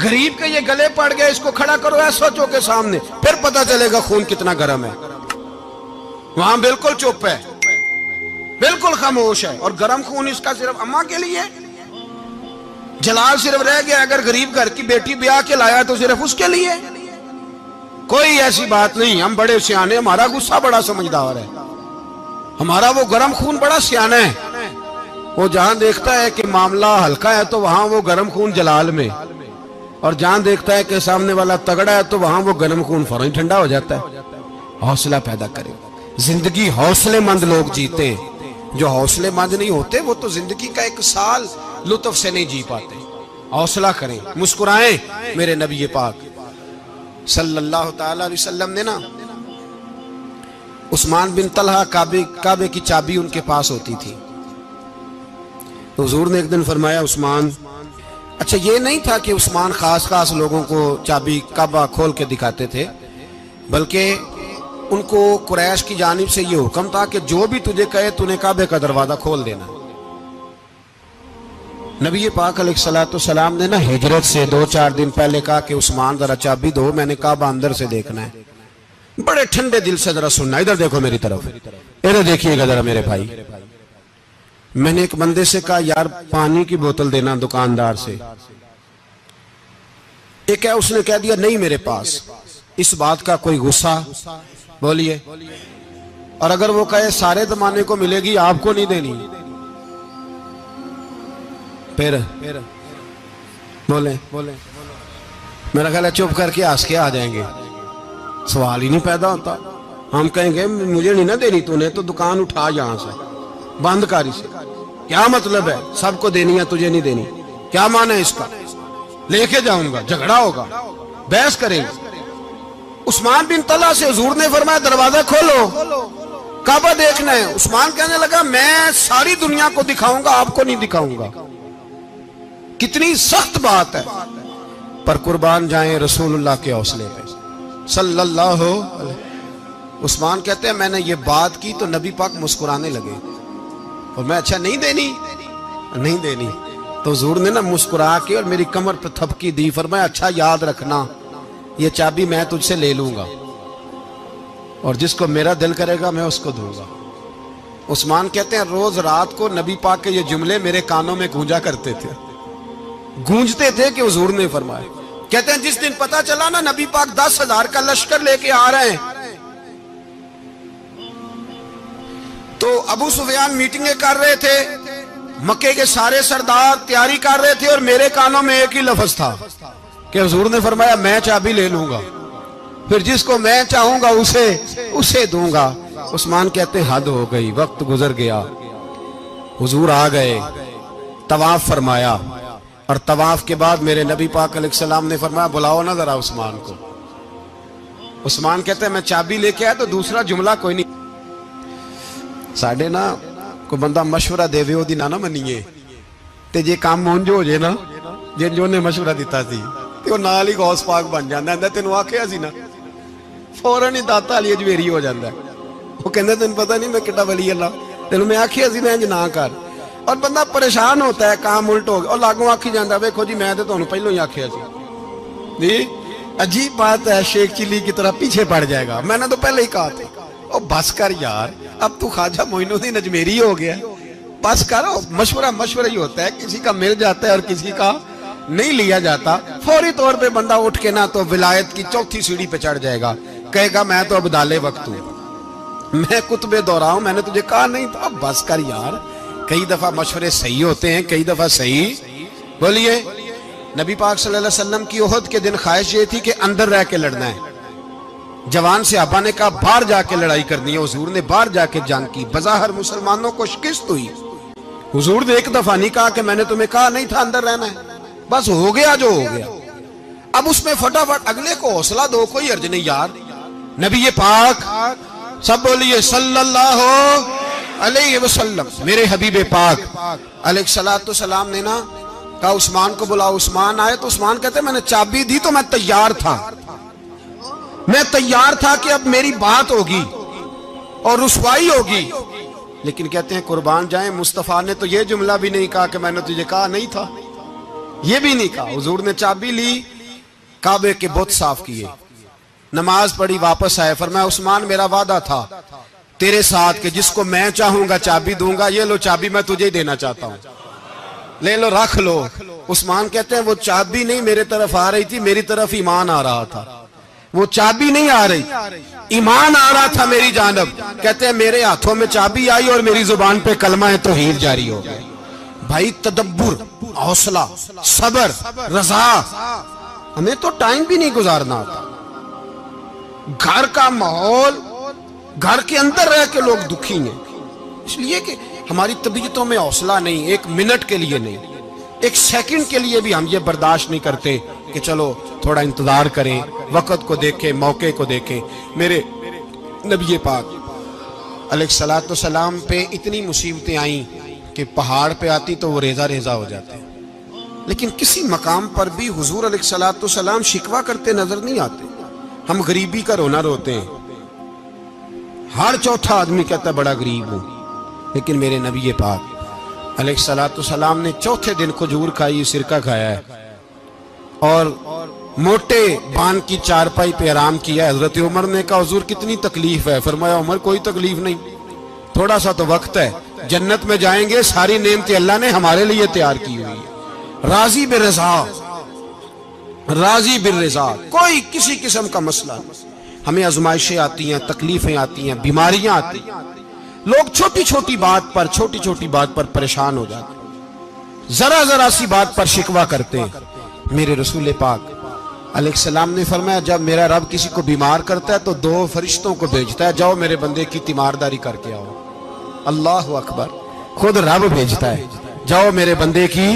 غریب کے یہ گلے پڑ گیا, اس کو کھڑا کرو ایس ایچ او کے سامنے, پھر پتہ چلے گا خون کتنا گرم ہے. وہاں بالکل چپ ہے, بالکل خاموش ہے. اور گرم خون اس کا صرف اماں کے لیے, جلال صرف رہ گیا اگر غریب گھر کی بیٹی بیاہ کے لایا تو صرف اس کے لیے. کوئی ایسی بات نہیں, ہم بڑے سیانے, ہمارا غصہ بڑا سمجھدار ہے, ہمارا وہ گرم خون بڑا سیانہ ہے. وہ جہاں دیکھتا ہے کہ معاملہ ہلکا ہے تو وہاں وہ گرم خون جلال میں, اور جہاں دیکھتا ہے کہ سامنے والا تگڑا ہے تو وہاں وہ گرم خون فوراً ٹھنڈا ہو جاتا ہے. حوصلہ پیدا کرے. زندگی حوصلے مند لوگ جیتے ہیں, جو حوصلے مند نہیں ہوتے وہ تو زندگی کا ایک سال لطف سے نہیں جی پاتے. حوصلہ کریں, مسکرائیں. میرے نبی پاک صلی اللہ تعالی علیہ وسلم نے نا عثمان بن طلحہ, کعبے کی چابی ان کے پاس ہوتی تھی. حضور نے ایک دن فرمایا عثمان, اچھا یہ نہیں تھا کہ عثمان خاص لوگوں کو چابی کعبہ کھول کے دکھاتے تھے, بلکہ ان کو قریش کی جانب سے یہ حکم تھا کہ جو بھی تجھے کہے تو نے کعبے کا دروازہ کھول دینا. نبی پاک علیہ السلام نے نا ہجرت سے 2-4 دن پہلے کہا کہ عثمان ذرا چابی دو, میں نے کعبہ اندر سے دیکھنا ہے. بڑے ٹھنڈے دل سے ذرا سننا, ادھر دیکھو میری طرف, ادھر دیکھیے گا ذرا میرے بھائی. میں نے ایک بندے سے کہا یار پانی کی بوتل دینا دکاندار سے, ایک ہے اس نے کہہ دیا نہیں میرے پاس. اس بات کا کوئی غصہ بولیے, اور اگر وہ کہے سارے زمانے کو ملے گی آپ کو نہیں دینی, پھر بولیں میرا خیال ہے چپ کر کے ہنس کے آ جائیں گے, سوال ہی نہیں پیدا ہوتا. ہم کہیں گے مجھے نہیں نہ دینی, تو نے تو دکان اٹھا یہاں سے بند کاری سے. کیا مطلب ہے سب کو دینی ہے تجھے نہیں دینی, کیا معنی ہے اس کا؟ لے کے جاؤں گا, جھگڑا ہوگا, بحث کریں گے. عثمان بن طلحہ سے حضور نے فرمایا دروازہ کھولو, کعبہ دیکھنا ہے. عثمان کہنے لگا میں ساری دنیا کو دکھاؤں گا, آپ کو نہیں دکھاؤں گا. کتنی سخت بات ہے, پر قربان جائیں رسول اللہ کے حوصلے پہ صلی اللہ علیہ. عثمان کہتے ہیں میں نے یہ بات کی تو نبی پاک مسکرانے لگے, اور میں اچھا نہیں دینی, تو حضور نے نا مسکرا کے اور میری کمر پہ تھپکی دی, فرمایا اچھا یاد رکھنا یہ چابی میں تجھ سے لے لوں گا, اور جس کو میرا دل کرے گا میں اس کو دوں گا. عثمان کہتے ہیں روز رات کو نبی پاک کے یہ جملے میرے کانوں میں گونجتے تھے کہ حضور نے فرمایا. کہتے ہیں جس دن پتا چلا نا نبی پاک 10,000 کا لشکر لے کے آ رہے ہیں, تو ابو سفیان میٹنگیں کر رہے تھے, مکے کے سارے سردار تیاری کر رہے تھے, اور میرے کانوں میں ایک ہی لفظ تھا کہ حضور نے فرمایا میں چابی لے لوں گا, پھر جس کو میں چاہوں گا اسے دوں گا. عثمان کہتے ہیں حد ہو گئی, وقت گزر گیا. حضور آ گئے, طواف فرمایا, اور طواف کے بعد میرے نبی پاک علیہ السلام نے فرمایا بلاؤ نا ذرا عثمان کو. عثمان کہتے ہیں میں چابی لے کے آیا تو دوسرا جملہ کوئی نہیں. ساڑھے نا کوئی بندہ مشورہ دے وے دی نہ منیے تے جے کام مون جو ہو جے نا, جن جو نے مشورہ دیتا سی تے وہ نال ہی غوث پاک بن جاندا ہے. تینوں آکھیا سی نا فوراً ہی داتا علی اجویری ہو جاندا ہے. وہ کہندا تینوں پتہ نہیں میں کڈا ولی اللہ, تینوں میں آکھیا سی میں نہ کر, اور بندہ پریشان ہوتا ہے کام الٹ ہو گیا, اور لاگوں آکھی جاندا ویکھو جی میں تے تانوں پہلوں ہی آکھیا سی. جی عجیب بات ہے, شیخ چلی کی طرح پیچھے پڑ جائے گا, میں نے تو پہلے ہی کہا تھا. او بس کر یار, اب تو خواجہ معین الدین اجمیری ہو گیا, بس کرو. مشورہ ہی ہوتا ہے, کسی کا مل جاتا ہے اور کسی کا نہیں لیا جاتا. فوری طور پہ بندہ اٹھ کے نہ تو ولایت کی 4تھی سیڑھی پہ چڑھ جائے گا, کہے گا میں تو ابدال وقت ہوں, میں کتب دورہ ہوں, میں نے تجھے کہا نہیں تھا. بس کر یار, کئی دفعہ مشورے صحیح ہوتے ہیں, کئی دفعہ صحیح. بولیے نبی پاک صلی اللہ علیہ وسلم کی احد کے دن خواہش یہ تھی کہ اندر رہ کے لڑنا ہے. جوان صحابہ نے کہا باہر جا کے لڑائی کرنی ہے. حضور نے باہر جا کے جنگ کی, بظاہر مسلمانوں کو شکست ہوئی. حضور نے ایک دفعہ نہیں کہا کہ میں نے تمہیں کہا نہیں تھا اندر رہنا ہے, بس ہو گیا جو ہو گیا. اب اس میں فٹافٹ اگلے کو حوصلہ دو، کوئی عرض نہیں یار، نبی پاک سب بولیے صلی اللہ علیہ وسلم، میرے حبیب پاک علیہ السلام نے نا کہا عثمان کو بلاؤ۔ عثمان آئے تو عثمان کہتے ہیں میں نے چابی دی تو میں تیار تھا، میں تیار تھا کہ اب میری بات ہوگی اور رسوائی ہوگی، لیکن کہتے ہیں قربان جائیں مصطفیٰ نے تو یہ جملہ بھی نہیں کہا کہ میں نے تجھے کہا نہیں تھا، یہ بھی نہیں کہا۔ حضور نے چابی لی، کعبے کے بت صاف کیے، نماز پڑھی، واپس آئے، فرمایا عثمان میرا وعدہ تھا تیرے ساتھ کہ جس کو میں چاہوں گا چابی دوں گا، یہ لو چابی میں تجھے ہی دینا چاہتا ہوں، لے لو رکھ لو۔ عثمان کہتے ہیں وہ چابی نہیں میرے طرف آ رہی تھی، میری طرف ایمان آ رہا تھا، وہ چابی نہیں آ رہی، ایمان آ رہا تھا میری جانب۔ کہتے ہیں میرے ہاتھوں میں چابی آئی اور میری زبان پہ کلمہ توحید جاری ہو گیا۔ بھائی تدبر، حوصلہ، صبر، رضا، ہمیں تو ٹائم بھی نہیں گزارنا آتا۔ گھر کا ماحول، گھر کے اندر رہ کے لوگ دکھی ہیں، اس لیے کہ ہماری طبیعتوں میں حوصلہ نہیں، ایک منٹ کے لیے نہیں، ایک سیکنڈ کے لیے بھی ہم یہ برداشت نہیں کرتے کہ چلو تھوڑا انتظار کریں، وقت کو دیکھیں، موقع کو دیکھیں۔ میرے نبی پاک علیہ السلام پہ اتنی مصیبتیں آئیں کہ پہاڑ پہ آتی تو وہ ریزہ ریزہ ہو جاتے ہیں، لیکن کسی مقام پر بھی حضور علیہ السلام شکوہ کرتے نظر نہیں آتے۔ ہم غریبی کا رونا روتے ہیں، ہر چوتھا آدمی کہتا ہے بڑا غریب ہوں، لیکن میرے نبی پاک علیہ السلام نے چوتھے دن کھجور کھائی، سرکہ کھایا ہے اور موٹے بان کی چارپائی پہ آرام کیا۔ حضرت عمر نے کہا حضور کتنی تکلیف ہے؟ فرمایا عمر کوئی تکلیف نہیں، تھوڑا سا تو وقت ہے، جنت میں جائیں گے، ساری نعمتیں اللہ نے ہمارے لیے تیار کی ہوئی ہے، راضی بالرضا، راضی بالرضا، کوئی کسی قسم کا مسئلہ نہیں۔ ہمیں آزمائشیں آتی ہیں، تکلیفیں آتی ہیں، بیماریاں آتی ہیں، لوگ چھوٹی چھوٹی بات پر پریشان ہو جاتے ہیں، ذرا سی بات پر شکوہ کرتے ہیں۔ میرے رسول پاک علیہ السلام نے فرمایا جب میرا رب کسی کو بیمار کرتا ہے تو 2 فرشتوں کو بھیجتا ہے، جاؤ میرے بندے کی تیمارداری کر کے آؤ۔ اللہ اکبر، خود رب بھیجتا ہے، جاؤ میرے بندے کی۔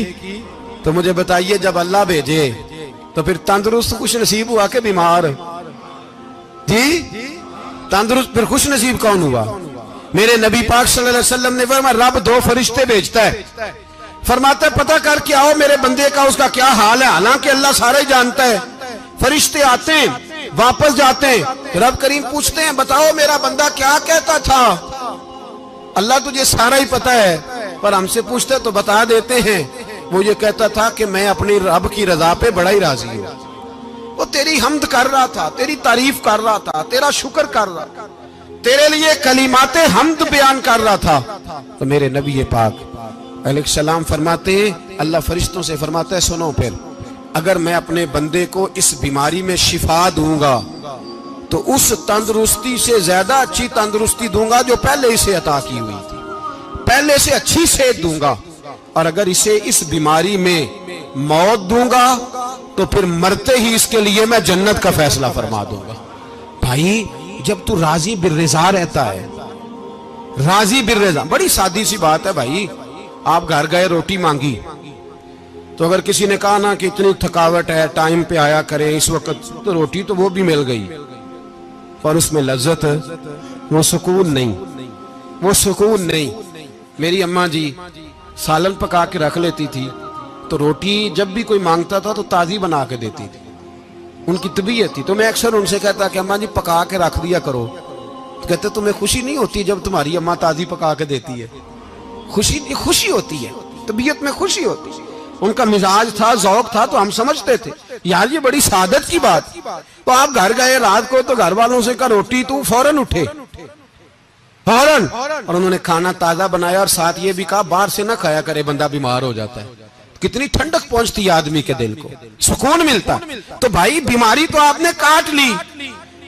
تو مجھے بتائیے جب اللہ بھیجے تو پھر تندرست خوش نصیب ہوا کہ بیمار؟ جی تندرست پھر خوش نصیب کون ہوا؟ میرے نبی پاک صلی اللہ علیہ وسلم نے فرمایا رب 2 فرشتے بھیجتا ہے، فرماتا ہے پتہ کر کے آؤ میرے بندے کا اس کا کیا حال ہے، حالانکہ اللہ سارا ہی جانتا ہے۔ فرشتے آتے ہیں، واپس جاتے ہیں، رب کریم پوچھتے ہیں بتاؤ میرا بندہ کیا کہتا تھا؟ اللہ تجھے سارا ہی پتہ ہے، پر ہم سے پوچھتے تو بتا دیتے ہیں، وہ یہ کہتا تھا کہ میں اپنی رب کی رضا پہ بڑا ہی راضی ہوں، وہ تیری حمد کر رہا تھا، تیری تعریف کر رہا تھا، تیرا شکر کر رہا تھا، تیرے لیے کلمات حمد بیان کر رہا تھا۔ تو میرے نبی پاک علیہ السلام فرماتے ہیں، اللہ فرشتوں سے فرماتا ہے سنو پھر اگر میں اپنے بندے کو اس بیماری میں شفا دوں گا تو اس تندرستی سے زیادہ اچھی تندرستی دوں گا جو پہلے اسے عطا کی ہوئی تھی، پہلے سے اچھی صحت دوں گا، اور اگر اسے اس بیماری میں موت دوں گا تو پھر مرتے ہی اس کے لیے میں جنت کا فیصلہ فرما دوں گا۔ بھائی جب تو راضی بالرضا رہتا ہے، راضی بالرضا، بڑی سادی سی بات ہے بھائی، آپ گھر گئے روٹی مانگی تو اگر کسی نے کہا نا کہ اتنی تھکاوٹ ہے ٹائم پہ آیا کریں اس وقت، تو روٹی تو وہ بھی مل گئی پر اس میں لذت، وہ سکون نہیں، وہ سکون نہیں۔ میری اماں جی سالن پکا کے رکھ لیتی تھی تو روٹی جب بھی کوئی مانگتا تھا تو تازی بنا کے دیتی تھی، ان کی طبیعت تھی۔ تو میں اکثر ان سے کہتا کہ اماں جی پکا کے رکھ دیا کرو، تو کہتے تمہیں خوشی نہیں ہوتی جب تمہاری اماں تازی پکا کے دیتی ہے؟ خوشی ہوتی ہے، طبیعت میں خوشی ہوتی ہے۔ ان کا مزاج تھا، ذوق تھا، تو ہم سمجھتے تھے یار یہ بڑی سعادت کی بات۔ تو آپ گھر گئے رات کو تو گھر والوں سے کہا روٹی، تو فوراً اٹھے، فوراً، اور انہوں نے کھانا تازہ بنایا اور ساتھ یہ بھی کہا باہر سے نہ کھایا کرے بندہ بیمار ہو جاتا ہے۔ کتنی ٹھنڈک پہنچتی ہے آدمی کے دل کو، سکون ملتا۔ تو بھائی بیماری تو آپ نے کاٹ لی،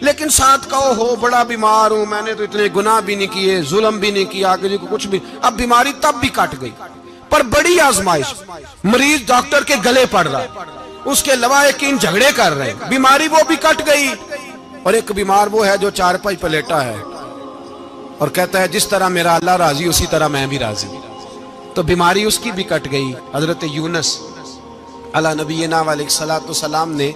لیکن ساتھ کہو ہو بڑا بیمار ہوں، میں نے تو اتنے گناہ بھی نہیں کیے، ظلم بھی نہیں کیا، کسی کو کچھ بھی، اب بیماری تب بھی کٹ گئی۔ پر بڑی آزمائش، مریض ڈاکٹر کے گلے پڑ رہا ہے، اس کے لواحقین جھگڑے کر رہے ہیں، بیماری وہ بھی کٹ گئی۔ اور ایک بیمار وہ ہے جو چارپائی پہ لیٹا ہے اور کہتا ہے جس طرح میرا اللہ راضی اسی طرح میں بھی راضی، تو بیماری اس کی بھی کٹ گئی۔ حضرت یونس علی نبینا علیہ السلام نے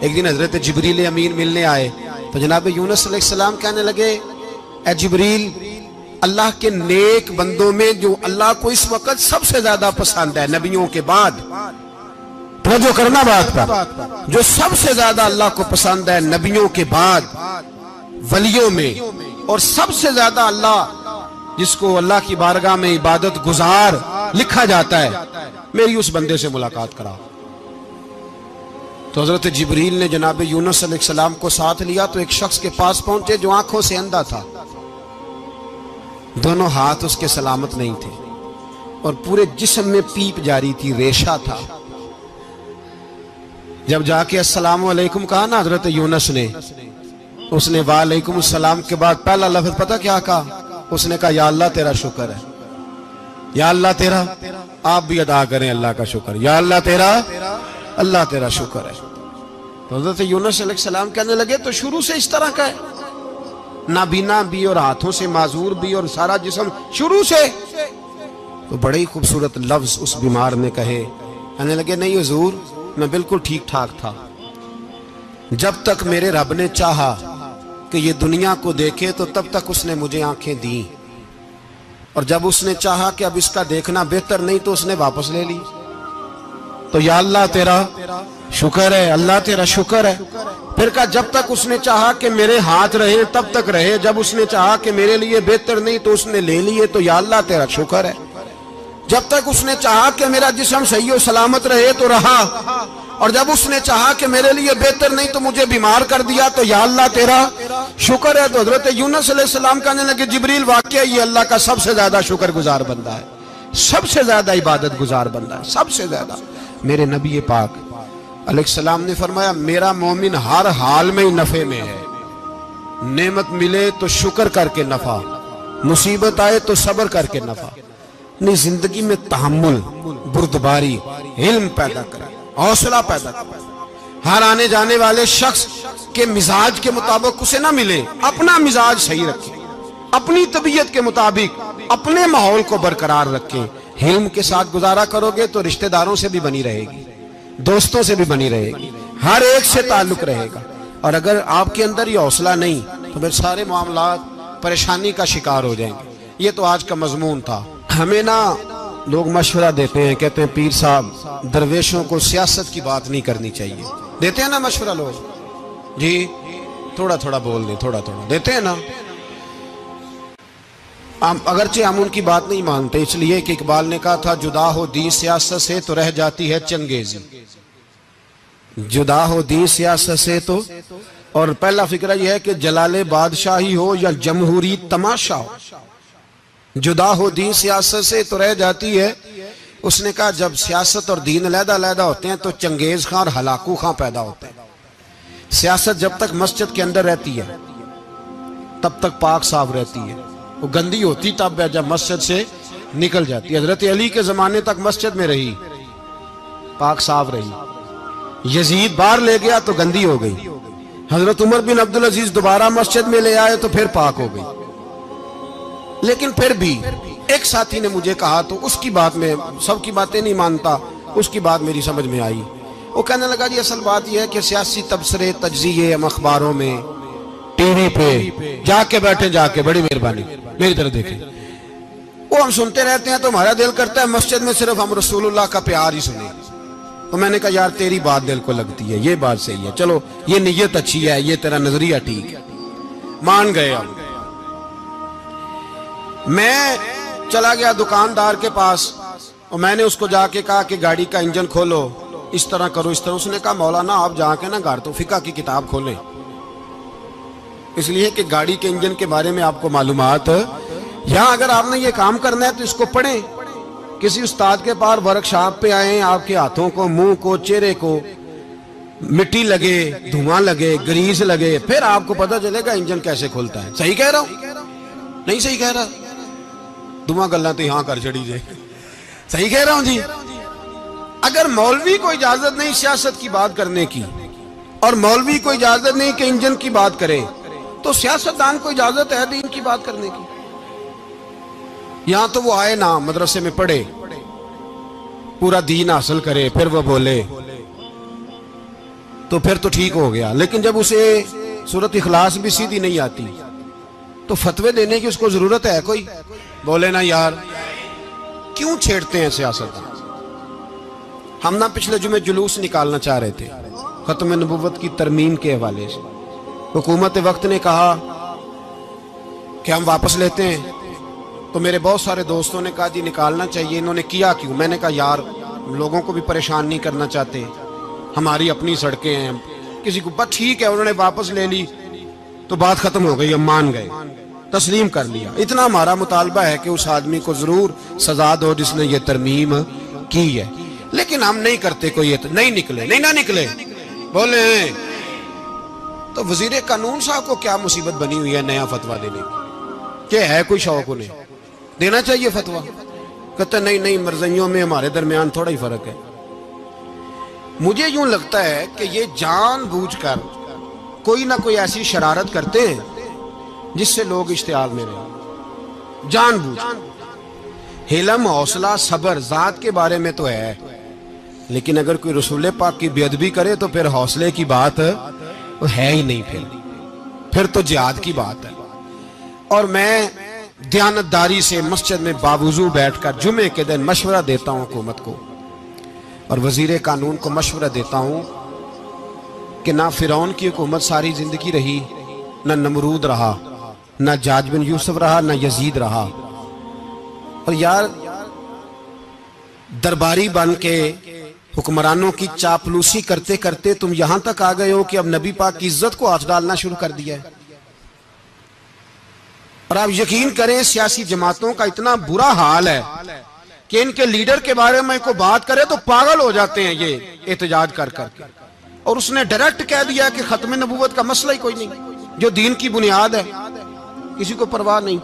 ایک دن حضرت جبریل امین ملنے آئے تو جناب یونس علیہ السلام کہنے لگے اے جبریل اللہ کے نیک بندوں میں جو اللہ کو اس وقت سب سے زیادہ پسند ہے نبیوں کے بعد، توجہ کرنا بات پر، جو سب سے زیادہ اللہ کو پسند ہے نبیوں کے بعد ولیوں میں، اور سب سے زیادہ اللہ جس کو اللہ کی بارگاہ میں عبادت گزار لکھا جاتا ہے، میری اس بندے سے ملاقات کرا۔ تو حضرت جبریل نے جناب یونس علیہ السلام کو ساتھ لیا تو ایک شخص کے پاس پہنچے جو آنکھوں سے اندھا تھا، دونوں ہاتھ اس کے سلامت نہیں تھے اور پورے جسم میں پیپ جاری تھی، ریشہ تھا۔ جب جا کے السلام علیکم کہا نا حضرت یونس نے، اس نے وعلیکم السلام کے بعد پہلا لفظ پتہ کیا کہا؟ اس نے کہا یا اللہ تیرا شکر ہے، یا اللہ تیرا، آپ بھی ادا کریں اللہ کا شکر، یا اللہ تیرا، اللہ تیرا شکر ہے۔ تو حضرت یونس علیہ السلام کہنے لگے تو شروع سے اس طرح کا ہے، نابینا بھی اور ہاتھوں سے معذور بھی اور سارا جسم شروع سے؟ تو بڑے ہی خوبصورت لفظ اس بیمار نے کہے، کہنے لگے نہیں حضور میں بالکل ٹھیک ٹھاک تھا، جب تک میرے رب نے چاہا کہ یہ دنیا کو دیکھے تو تب تک اس نے مجھے آنکھیں دیں، اور جب اس نے چاہا کہ اب اس کا دیکھنا بہتر نہیں تو اس نے واپس لے لی۔ تو یا اللہ تیرا شکر ہے، اللہ تیرا شکر ہے۔ پھر کہا جب تک اس نے چاہا کہ میرے ہاتھ رہے تب تک رہے، جب اس نے چاہا کہ میرے لیے بہتر نہیں تو اس نے لے لیے، تو یا اللہ تیرا شکر ہے۔ جب تک اس نے چاہا کہ میرا جسم صحیح و سلامت رہے تو رہا، اور جب اس نے چاہا کہ میرے لیے بہتر نہیں تو مجھے بیمار کر دیا، تو یا اللہ تیرا شکر ہے۔ تو حضرت یونس علیہ السلام کہنے لگے جبریل واقعہ یہ اللہ کا سب سے زیادہ شکر گزار بندہ ہے، سب سے زیادہ عبادت گزار بندہ ہے، سب سے زیادہ۔ میرے نبی پاک علیہ السلام نے فرمایا میرا مومن ہر حال میں نفع میں ہے، نعمت ملے تو شکر کر کے نفع، مصیبت آئے تو صبر کر کے نفع، اپنی زندگی میں تحمل، بردباری، علم پیدا کرے، حوصلہ پیدا کرے۔ ہر آنے جانے والے شخص کے مزاج کے مطابق اسے نہ ملے، اپنا مزاج صحیح رکھے، اپنی طبیعت کے مطابق اپنے ماحول کو برقرار رکھیں۔ علم کے ساتھ گزارا کرو گے تو رشتہ داروں سے بھی بنی رہے گی، دوستوں سے بھی بنی رہے گی، ہر ایک سے تعلق رہے گا۔ اور اگر آپ کے اندر یہ حوصلہ نہیں تو پھر سارے معاملات پریشانی کا شکار ہو جائیں گے۔ یہ تو آج کا مضمون تھا۔ ہمیں نا لوگ مشورہ دیتے ہیں، کہتے ہیں پیر صاحب درویشوں کو سیاست کی بات نہیں کرنی چاہیے، دیتے ہیں نا مشورہ لوگ، جی تھوڑا تھوڑا بول دیں، تھوڑا تھوڑا دیتے ہیں نا۔ اگرچہ ہم ان کی بات نہیں مانتے، اس لیے کہ اقبال نے کہا تھا جدا ہو دین سیاست سے تو رہ جاتی ہے چنگیزی، جدا ہو دین سیاست سے تو، اور پہلا فکرہ یہ ہے کہ جلال بادشاہی ہو یا جمہوری تماشا ہو، جدا ہو دین سیاست سے تو رہ جاتی ہے۔ اس نے کہا جب سیاست اور دین علیحدہ علیحدہ ہوتے ہیں تو چنگیز خان اور ہلاکو خان پیدا ہوتے ہیں۔ سیاست جب تک مسجد کے اندر رہتی ہے تب تک پاک صاف رہتی ہے، وہ گندی ہوتی تب ہے جب مسجد سے نکل جاتی ہے۔ حضرت علی کے زمانے تک مسجد میں رہی، پاک صاف رہی، یزید باہر لے گیا تو گندی ہو گئی، حضرت عمر بن عبدالعزیز دوبارہ مسجد میں لے آئے تو پھر پاک ہو گئی۔ لیکن پھر بھی ایک ساتھی نے مجھے کہا تو اس کی بات میں سب کی باتیں نہیں مانتا، اس کی بات میری سمجھ میں آئی۔ وہ کہنے لگا جی اصل بات یہ ہے کہ سیاسی تبصرے تجزیے ہم اخباروں میں ٹی وی پہ جا کے بیٹھیں، جا کے بڑی مہربانی میری طرف دیکھیں، وہ ہم سنتے رہتے ہیں تو ہمارا دل کرتا ہے مسجد میں صرف ہم رسول اللہ کا پیار ہی سنیں۔ تو میں نے کہا یار تیری بات دل کو لگتی ہے، یہ بات صحیح ہے، چلو یہ نیت اچھی ہے، یہ تیرا نظریہ ٹھیک ہے، مان گئے ہم۔ میں چلا گیا دکاندار کے پاس اور میں نے اس کو جا کے کہا کہ گاڑی کا انجن کھولو، اس طرح کرو اس طرح۔ اس نے کہا مولانا آپ جا کے نا گھر تو فقہ کی کتاب کھولیں، اس لیے کہ گاڑی کے انجن کے بارے میں آپ کو معلومات، یہاں اگر آپ نے یہ کام کرنا ہے تو اس کو پڑھیں، کسی استاد کے پاس ورکشاپ پہ آئیں، آپ کے ہاتھوں کو، منہ کو، چہرے کو مٹی لگے، دھواں لگے، گریس لگے، پھر آپ کو پتہ چلے گا انجن کیسے کھلتا ہے۔ صحیح کہہ رہا ہوں؟ نہیں صحیح کہہ رہا؟ دعا گلہ تو یہاں کر چڑی جائے، صحیح کہہ رہا ہوں جی؟ اگر مولوی کو اجازت نہیں سیاست کی بات کرنے کی، اور مولوی کو اجازت نہیں کہ انجن کی بات کرے، تو سیاستدان کو اجازت ہے دین کی بات کرنے کی؟ یہاں تو وہ آئے نا مدرسے میں پڑھے، پورا دین حاصل کرے، پھر وہ بولے تو پھر تو ٹھیک ہو گیا، لیکن جب اسے سورۃ اخلاص بھی سیدھی نہیں آتی تو فتوے دینے کی اس کو ضرورت ہے کوئی؟ بولے نا یار، کیوں چھیڑتے ہیں سیاست؟ ہم نہ پچھلے جمعے جلوس نکالنا چاہ رہے تھے ختم نبوت کی ترمیم کے حوالے سے، حکومت وقت نے کہا کہ ہم واپس لیتے ہیں، تو میرے بہت سارے دوستوں نے کہا جی نکالنا چاہیے، انہوں نے کیا کیوں؟ میں نے کہا یار لوگوں کو بھی پریشان نہیں کرنا چاہتے، ہماری اپنی سڑکیں ہیں، کسی کو بس ٹھیک ہے، انہوں نے واپس لے لی تو بات ختم ہو گئی، ہم مان گئے، تسلیم کر لیا۔ اتنا ہمارا مطالبہ ہے کہ اس آدمی کو ضرور سزا دو جس نے یہ ترمیم کی ہے، لیکن ہم نہیں کرتے، کوئی نہیں نکلے، نہیں نہ نکلے بولے ہیں۔ تو وزیر قانون صاحب کو کیا مصیبت بنی ہوئی ہے نیا فتویٰ دینے کی؟ کہ ہے کوئی شوق انہیں دینا چاہیے فتویٰ؟ کہتے نہیں مرضیوں میں ہمارے درمیان تھوڑا ہی فرق ہے۔ مجھے یوں لگتا ہے کہ یہ جان بوجھ کر کوئی نہ کوئی ایسی شرارت کرتے ہیں جس سے لوگ اشتعال میں رہیں، جان بوجھ۔ حلم، حوصلہ، صبر ذات کے بارے میں تو ہے، لیکن اگر کوئی رسول پاک کی بے ادبی کرے تو پھر حوصلے کی بات وہ ہے ہی نہیں، پھر تو جہاد کی بات ہے۔ اور میں دیانتداری سے مسجد میں باوضو بیٹھ کر جمعے کے دن مشورہ دیتا ہوں حکومت کو اور وزیر قانون کو مشورہ دیتا ہوں کہ نہ فرعون کی حکومت ساری زندگی رہی، نہ نمرود رہا، نہ جاج بن یوسف رہا، نہ یزید رہا، اور یار درباری بن کے حکمرانوں کی چاپلوسی کرتے کرتے تم یہاں تک آ گئے ہو کہ اب نبی پاک کی عزت کو ہاتھ ڈالنا شروع کر دیا ہے۔ اور آپ یقین کریں سیاسی جماعتوں کا اتنا برا حال ہے کہ ان کے لیڈر کے بارے میں کوئی بات کرے تو پاگل ہو جاتے ہیں یہ احتجاج کر کر کے، اور اس نے ڈائریکٹ کہہ دیا کہ ختم نبوت کا مسئلہ ہی کوئی نہیں، جو دین کی بنیاد ہے، کسی کو پرواہ نہیں۔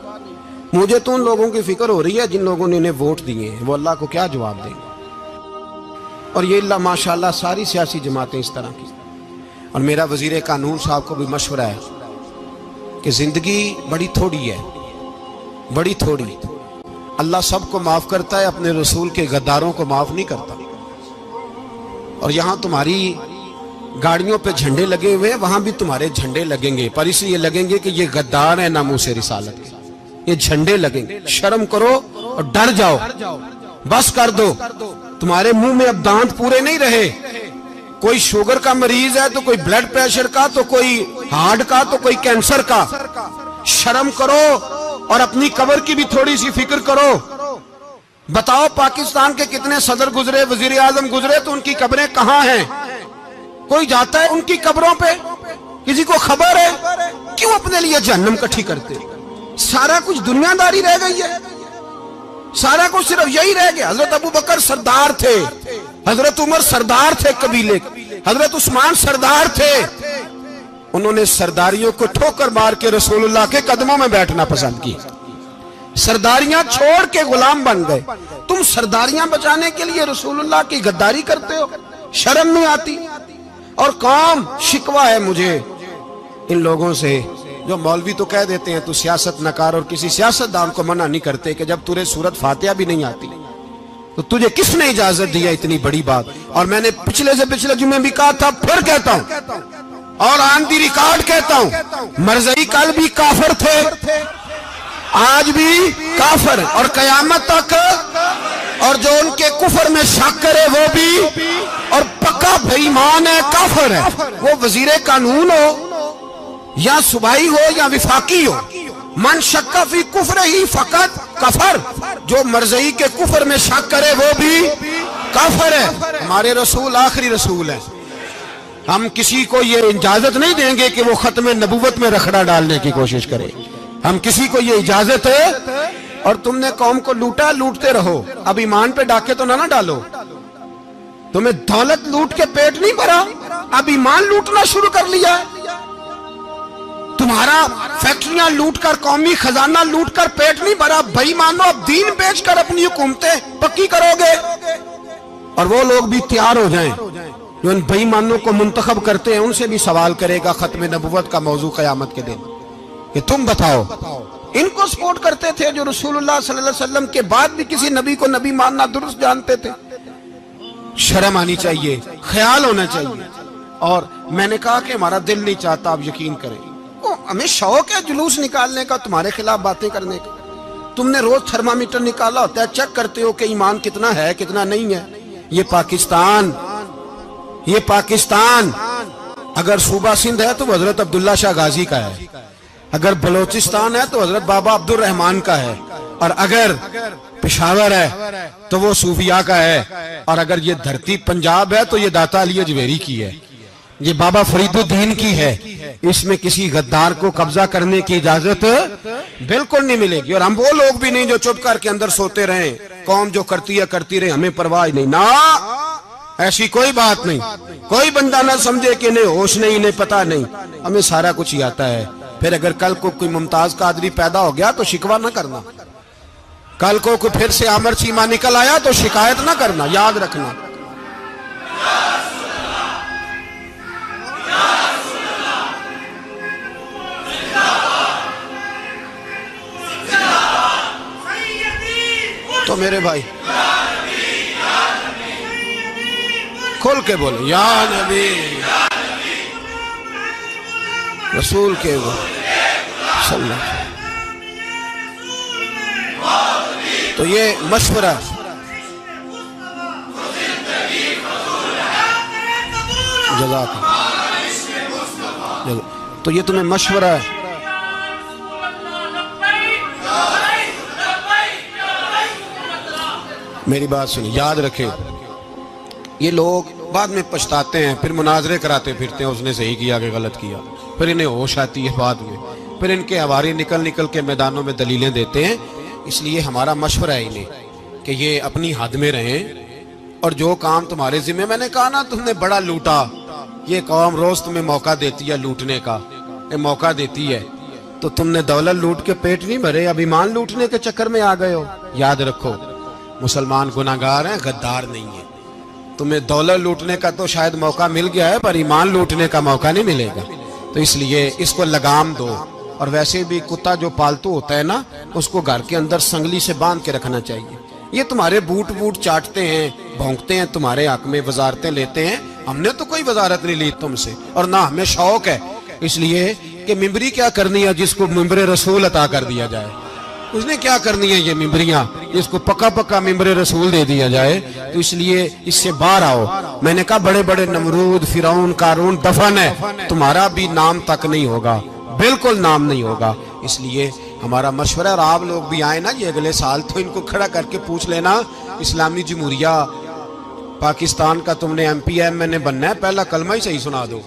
مجھے تو ان لوگوں کی فکر ہو رہی ہے جن لوگوں نے انہیں ووٹ دیے ہیں، وہ اللہ کو کیا جواب دیں گے؟ اور یہ اللہ ماشاءاللہ ساری سیاسی جماعتیں اس طرح کی۔ اور میرا وزیر قانون صاحب کو بھی مشورہ ہے کہ زندگی بڑی تھوڑی ہے، بڑی تھوڑی، اللہ سب کو معاف کرتا ہے، اپنے رسول کے غداروں کو معاف نہیں کرتا۔ اور یہاں تمہاری گاڑیوں پہ جھنڈے لگے ہوئے ہیں، وہاں بھی تمہارے جھنڈے لگیں گے، پر اس لیے لگیں گے کہ یہ غدار ہیں ناموس رسالت کے، یہ جھنڈے لگیں گے۔ شرم کرو اور ڈر جاؤ، بس کر دو، تمہارے منہ میں اب دانت پورے نہیں رہے۔ کوئی شوگر کا مریض ہے تو کوئی بلڈ پریشر کا، تو کوئی ہارٹ کا، تو کوئی کینسر کا۔ شرم کرو اور اپنی قبر کی بھی تھوڑی سی فکر کرو۔ بتاؤ پاکستان کے کتنے صدر گزرے، وزیر اعظم گزرے، تو ان کی قبریں کہاں ہیں؟ کوئی جاتا ہے ان کی قبروں پہ؟ کسی کو خبر ہے؟ کیوں اپنے لیے جہنم کٹھی کرتے؟ سارا کچھ دنیا داری رہ گئی ہے، سارا کچھ صرف یہی رہ گیا۔ حضرت ابو بکر سردار تھے، حضرت عمر سردار تھے قبیلے، حضرت عثمان سردار تھے، انہوں نے سرداریوں کو ٹھوکر مار کے رسول اللہ کے قدموں میں بیٹھنا پسند کی، سرداریاں چھوڑ کے غلام بن گئے۔ تم سرداریاں بچانے کے لیے رسول اللہ کی غداری کرتے ہو، شرم نہیں آتی؟ اور قوم شکوہ ہے مجھے ان لوگوں سے جو مولوی تو کہہ دیتے ہیں تو سیاست نکار، اور کسی سیاستدان کو منع نہیں کرتے کہ جب تجھے سورت فاتحہ بھی نہیں آتی تو تجھے کس نے اجازت دیا اتنی بڑی بات؟ اور میں نے پچھلے سے پچھلے جمعے بھی کہا تھا، پھر کہتا ہوں اور آن دی ریکارڈ کہتا ہوں، مرزائی کل بھی کافر تھے، آج بھی کافر، اور قیامت تک، اور جو ان کے کفر میں شک کرے وہ بھی، اور پکا بے ایمان ہے، کافر ہے۔ وہ وزیر قانون ہو یا صوبائی ہو یا وفاقی ہو، من شک فی کفر ہی فقط کفر، جو مرزائی کے کفر میں شک کرے وہ بھی کافر ہے۔ ہمارے رسول آخری رسول ہے، ہم کسی کو یہ اجازت نہیں دیں گے کہ وہ ختم نبوت میں رکھڑا ڈالنے کی کوشش کرے، ہم کسی کو یہ اجازت ہے۔ اور تم نے قوم کو لوٹا، لوٹتے رہو، اب ایمان پہ ڈاکے تو نہ ڈالو۔ تمہیں دولت لوٹ کے پیٹ نہیں بھرا، اب ایمان لوٹنا شروع کر لیا ہے۔ تمہارا فیکٹریاں لوٹ کر، قومی خزانہ لوٹ کر پیٹ نہیں بھرا، بھائی مانو اب دین بیچ کر اپنی حکومتیں پکی کرو گے۔ اور وہ لوگ بھی تیار ہو جائیں جو ان بھائی مانوں کو منتخب کرتے ہیں، ان سے بھی سوال کرے گا ختم نبوت کا موضوع قیامت کے دن کہ تم بتاؤ، ان کو سپورٹ کرتے تھے جو رسول اللہ صلی اللہ علیہ وسلم کے بعد بھی کسی نبی کو نبی ماننا درست جانتے تھے؟ شرم آنی چاہیے، خیال ہونا چاہیے۔ اور میں نے کہا کہ ہمارا دل نہیں چاہتا، آپ یقین کریں، ہمیں شوق ہے جلوس نکالنے کا، تمہارے خلاف باتیں کرنے کا۔ تم نے روز تھرمامیٹر نکالا ہوتا ہے، چیک کرتے ہو کہ ایمان کتنا ہے کتنا نہیں ہے۔ یہ پاکستان اگر صوبہ سندھ ہے تو وہ حضرت عبداللہ شاہ غازی کا ہے، اگر بلوچستان ہے تو حضرت بابا عبد الرحمان کا ہے، اور اگر پشاور ہے تو وہ صوفیاء کا ہے، اور اگر یہ دھرتی پنجاب ہے تو یہ داتا علی اجویری کی ہے، یہ بابا فرید الدین کی ہے۔ اس میں کسی غدار کو قبضہ کرنے کی اجازت بالکل نہیں ملے گی۔ اور ہم وہ لوگ بھی نہیں جو چپ کر کے اندر سوتے رہیں، قوم جو کرتی ہے کرتی رہے، ہمیں پرواہ نہیں، نا ایسی کوئی بات نہیں۔ کوئی بندہ نہ سمجھے کہ انہیں ہوش نہیں، انہیں پتہ نہیں، ہمیں سارا کچھ ہی آتا ہے۔ پھر اگر کل کو کوئی ممتاز قادری پیدا ہو گیا تو شکوہ نہ کرنا، کل کو کوئی پھر سے عامر چیمہ نکل آیا تو شکایت نہ کرنا، یاد رکھنا۔ تو میرے بھائی کھل کے بولے یا نبی رسول کے صلی اللہ۔ تو یہ مشورہ، جزاک اللہ، تو یہ تمہیں مشورہ ہے۔ میری بات سنی، یاد رکھے، یہ لوگ بعد میں پچھتاتے ہیں، پھر مناظرے کراتے پھرتے ہیں، اس نے صحیح کیا کہ غلط کیا، پھر انہیں ہوش آتی ہے بعد میں، پھر ان کے حواری نکل نکل کے میدانوں میں دلیلیں دیتے ہیں۔ اس لیے ہمارا مشورہ ہے انہیں کہ یہ اپنی حد میں رہیں، اور جو کام تمہارے ذمہ، میں نے کہا نا تم نے بڑا لوٹا، یہ قوم روز تمہیں موقع دیتی ہے لوٹنے کا، یہ موقع دیتی ہے، تو تم نے دولت لوٹ کے پیٹ نہیں بھرے، اب ایمان لوٹنے کے چکر میں آ گئے ہو۔ یاد رکھو، مسلمان گناہگار ہیں، غدار نہیں ہیں۔ تمہیں دولت لوٹنے کا تو شاید موقع مل گیا ہے، پر ایمان لوٹنے کا موقع نہیں ملے گا، تو اس لیے اس کو لگام دو۔ اور ویسے بھی کتا جو پالتو ہوتا ہے نا، اس کو گھر کے اندر سنگلی سے باندھ کے رکھنا چاہیے۔ یہ تمہارے بوٹ چاٹتے ہیں، بھونکتے ہیں، تمہارے حق میں وزارتیں لیتے ہیں، ہم نے تو کوئی وزارت نہیں لی تم سے، اور نہ ہمیں شوق ہے، اس لیے کہ ممبری کیا کرنی ہے جس کو ممبر رسول عطا کر دیا جائے، اس نے کیا کرنی ہے یہ ممبریاں جس کو پکا پکا ممبر رسول دے دیا جائے، تو اس لیے اس سے باہر آؤ۔ میں نے کہا بڑے بڑے نمرود، فرعون، قارون دفن ہے، تمہارا بھی نام تک نہیں ہوگا، بالکل نام نہیں ہوگا۔ اس لیے ہمارا مشورہ، اور آپ لوگ بھی آئے نا یہ اگلے سال، تو ان کو کھڑا کر کے پوچھ لینا، اسلامی جمہوریہ پاکستان کا تم نے MPM بننا ہے، پہلا کلمہ ہی صحیح سنا دو،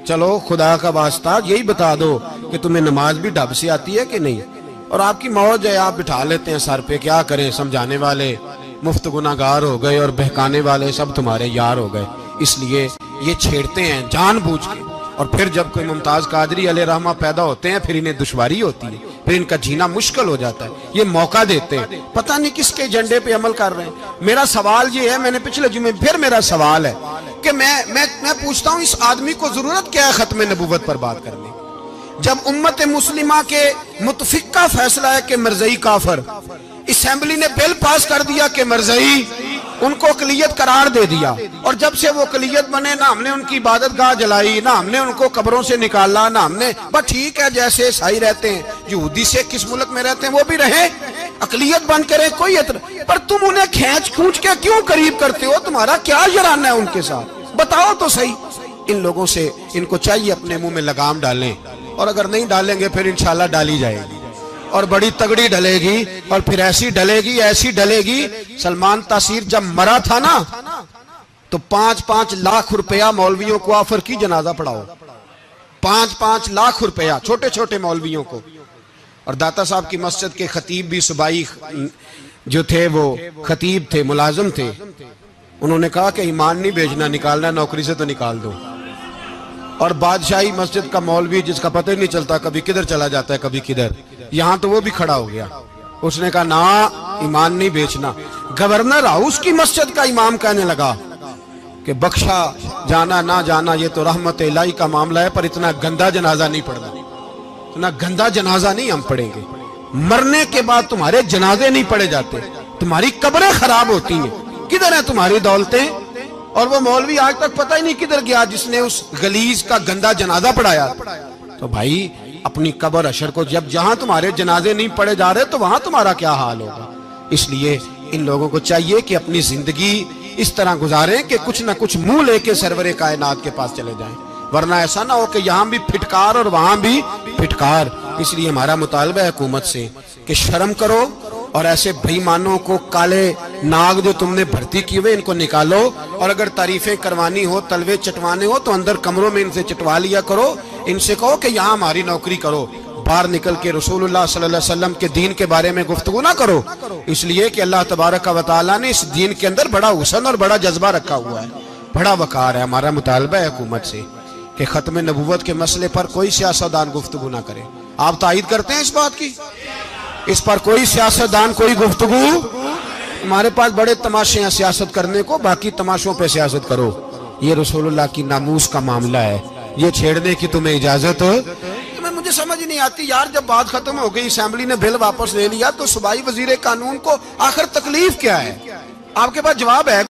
چلو خدا کا واسطہ یہی بتا دو کہ تمہیں نماز بھی ڈھب سے آتی ہے کہ نہیں، اور آپ کی موج ہے، آپ بٹھا لیتے ہیں سر پہ، کیا کریں، سمجھانے والے مفت گناہگار ہو گئے اور بہکانے والے سب تمہارے یار ہو گئے۔ اس لیے یہ چھیڑتے ہیں جان بوجھ کے، اور پھر جب کوئی ممتاز قادری علیہ رحمہ پیدا ہوتے ہیں پھر انہیں دشواری ہوتی ہے، پھر ان کا جینا مشکل ہو جاتا ہے، یہ موقع دیتے ہیں، پتہ نہیں کس کے ایجنڈے پہ عمل کر رہے ہیں۔ میرا سوال یہ ہے، میں نے پچھلے جمعے پھر میرا سوال ہے کہ میں پوچھتا ہوں اس آدمی کو ضرورت کیا ہے ختم نبوت پر بات کرنے، جب امت مسلمہ کے متفق کا فیصلہ ہے کہ مرزائی کافر، اسمبلی نے بل پاس کر دیا کہ مرزائی ان کو اقلیت قرار دے دیا، اور جب سے وہ اقلیت بنے نہ ہم نے ان کی عبادت گاہ جلائی، نہ ہم نے ان کو قبروں سے نکالا، نہ ہم نے، بس ٹھیک ہے جیسے عیسائی رہتے ہیں، یہودی سے کس ملک میں رہتے ہیں وہ بھی رہیں، اقلیت بن کے رہے، کوئی اعتراض، پر تم انہیں کھینچ کھونچ کے کیوں قریب کرتے ہو؟ تمہارا کیا جرانہ ہے ان کے ساتھ؟ بتاؤ تو صحیح۔ ان لوگوں سے ان کو چاہیے اپنے منہ میں لگام ڈالیں، اور اگر نہیں ڈالیں گے پھر انشاءاللہ ڈالی جائے گی، اور بڑی تگڑی ڈلے گی، اور پھر ایسی ڈلے گی ایسی ڈلے گی۔ سلمان تاثیر جب مرا تھا نا تو 5-5 لاکھ روپیہ مولویوں کو آفر کی جنازہ پڑھاؤ، 5-5 لاکھ روپیہ چھوٹے چھوٹے مولویوں کو۔ اور داتا صاحب کی مسجد کے خطیب بھی صوبائی جو تھے وہ خطیب تھے، ملازم تھے، انہوں نے کہا کہ ایمان نہیں بیچنا، نکالنا نوکری سے تو نکال دو۔ اور بادشاہی مسجد کا مولوی جس کا پتہ ہی نہیں چلتا، کبھی کدھر چلا جاتا ہے کبھی کدھر، یہاں تو وہ بھی کھڑا ہو گیا، اس نے کہا نا ایمان نہیں بیچنا۔ گورنر ہاؤس کی مسجد کا امام کہنے لگا کہ بخشا جانا نہ جانا یہ تو رحمت الہی کا معاملہ ہے، پر اتنا گندا جنازہ نہیں پڑھنا، اتنا گندا جنازہ نہیں ہم پڑھیں گے، مرنے کے بعد تمہارے جنازے نہیں پڑھے جاتے، تمہاری قبریں خراب ہوتی ہیں، کدھر ہیں تمہاری دولتیں؟ اور وہ مولوی آج تک پتہ ہی نہیں کدھر گیا جس نے اس غلیظ کا گندا جنازہ پڑھایا. تو بھائی اپنی قبر اشر کو جب جہاں تمہارے جنازے نہیں پڑھے جا رہے تو وہاں تمہارا کیا حال ہوگا. اس لیے ان لوگوں کو چاہیے کہ اپنی زندگی اس طرح گزاریں کہ کچھ نہ کچھ منہ لے کے سرور کائنات کے پاس چلے جائیں، ورنہ ایسا نہ ہو کہ یہاں بھی پھٹکار اور وہاں بھی پھٹکار. اس لیے ہمارا مطالبہ ہے حکومت سے کہ شرم کرو اور ایسے بھائی مانوں کو، کالے ناگ جو تم نے بھرتی کی ہوئے، ان کو نکالو، اور اگر تعریفیں کروانی ہو، تلوے چٹوانے ہو تو اندر کمروں میں ان سے چٹوا لیا کرو. ان سے کہو کہ یہاں ہماری نوکری کرو، باہر نکل کے رسول اللہ صلی اللہ علیہ وسلم کے دین کے بارے میں گفتگو نہ کرو. اس لیے کہ اللہ تبارک و تعالیٰ نے اس دین کے اندر بڑا حسن اور بڑا جذبہ رکھا ہوا ہے، بڑا وقار ہے. ہمارا مطالبہ ہے حکومت سے کہ ختم نبوت کے مسئلے پر کوئی سیاستدان گفتگو نہ کرے. آپ تائید کرتے ہیں اس بات کی؟ اس پر کوئی سیاستدان کوئی گفتگو. ہمارے پاس بڑے تماشے ہیں سیاست کرنے کو، باقی تماشوں پہ سیاست کرو. یہ رسول اللہ کی ناموس کا معاملہ ہے، یہ چھیڑنے کی تمہیں اجازت ہو. مجھے سمجھ نہیں آتی یار، جب بات ختم ہو گئی، اسمبلی نے بل واپس لے لیا، تو صوبائی وزیر قانون کو آخر تکلیف کیا ہے؟ آپ کے پاس جواب ہے؟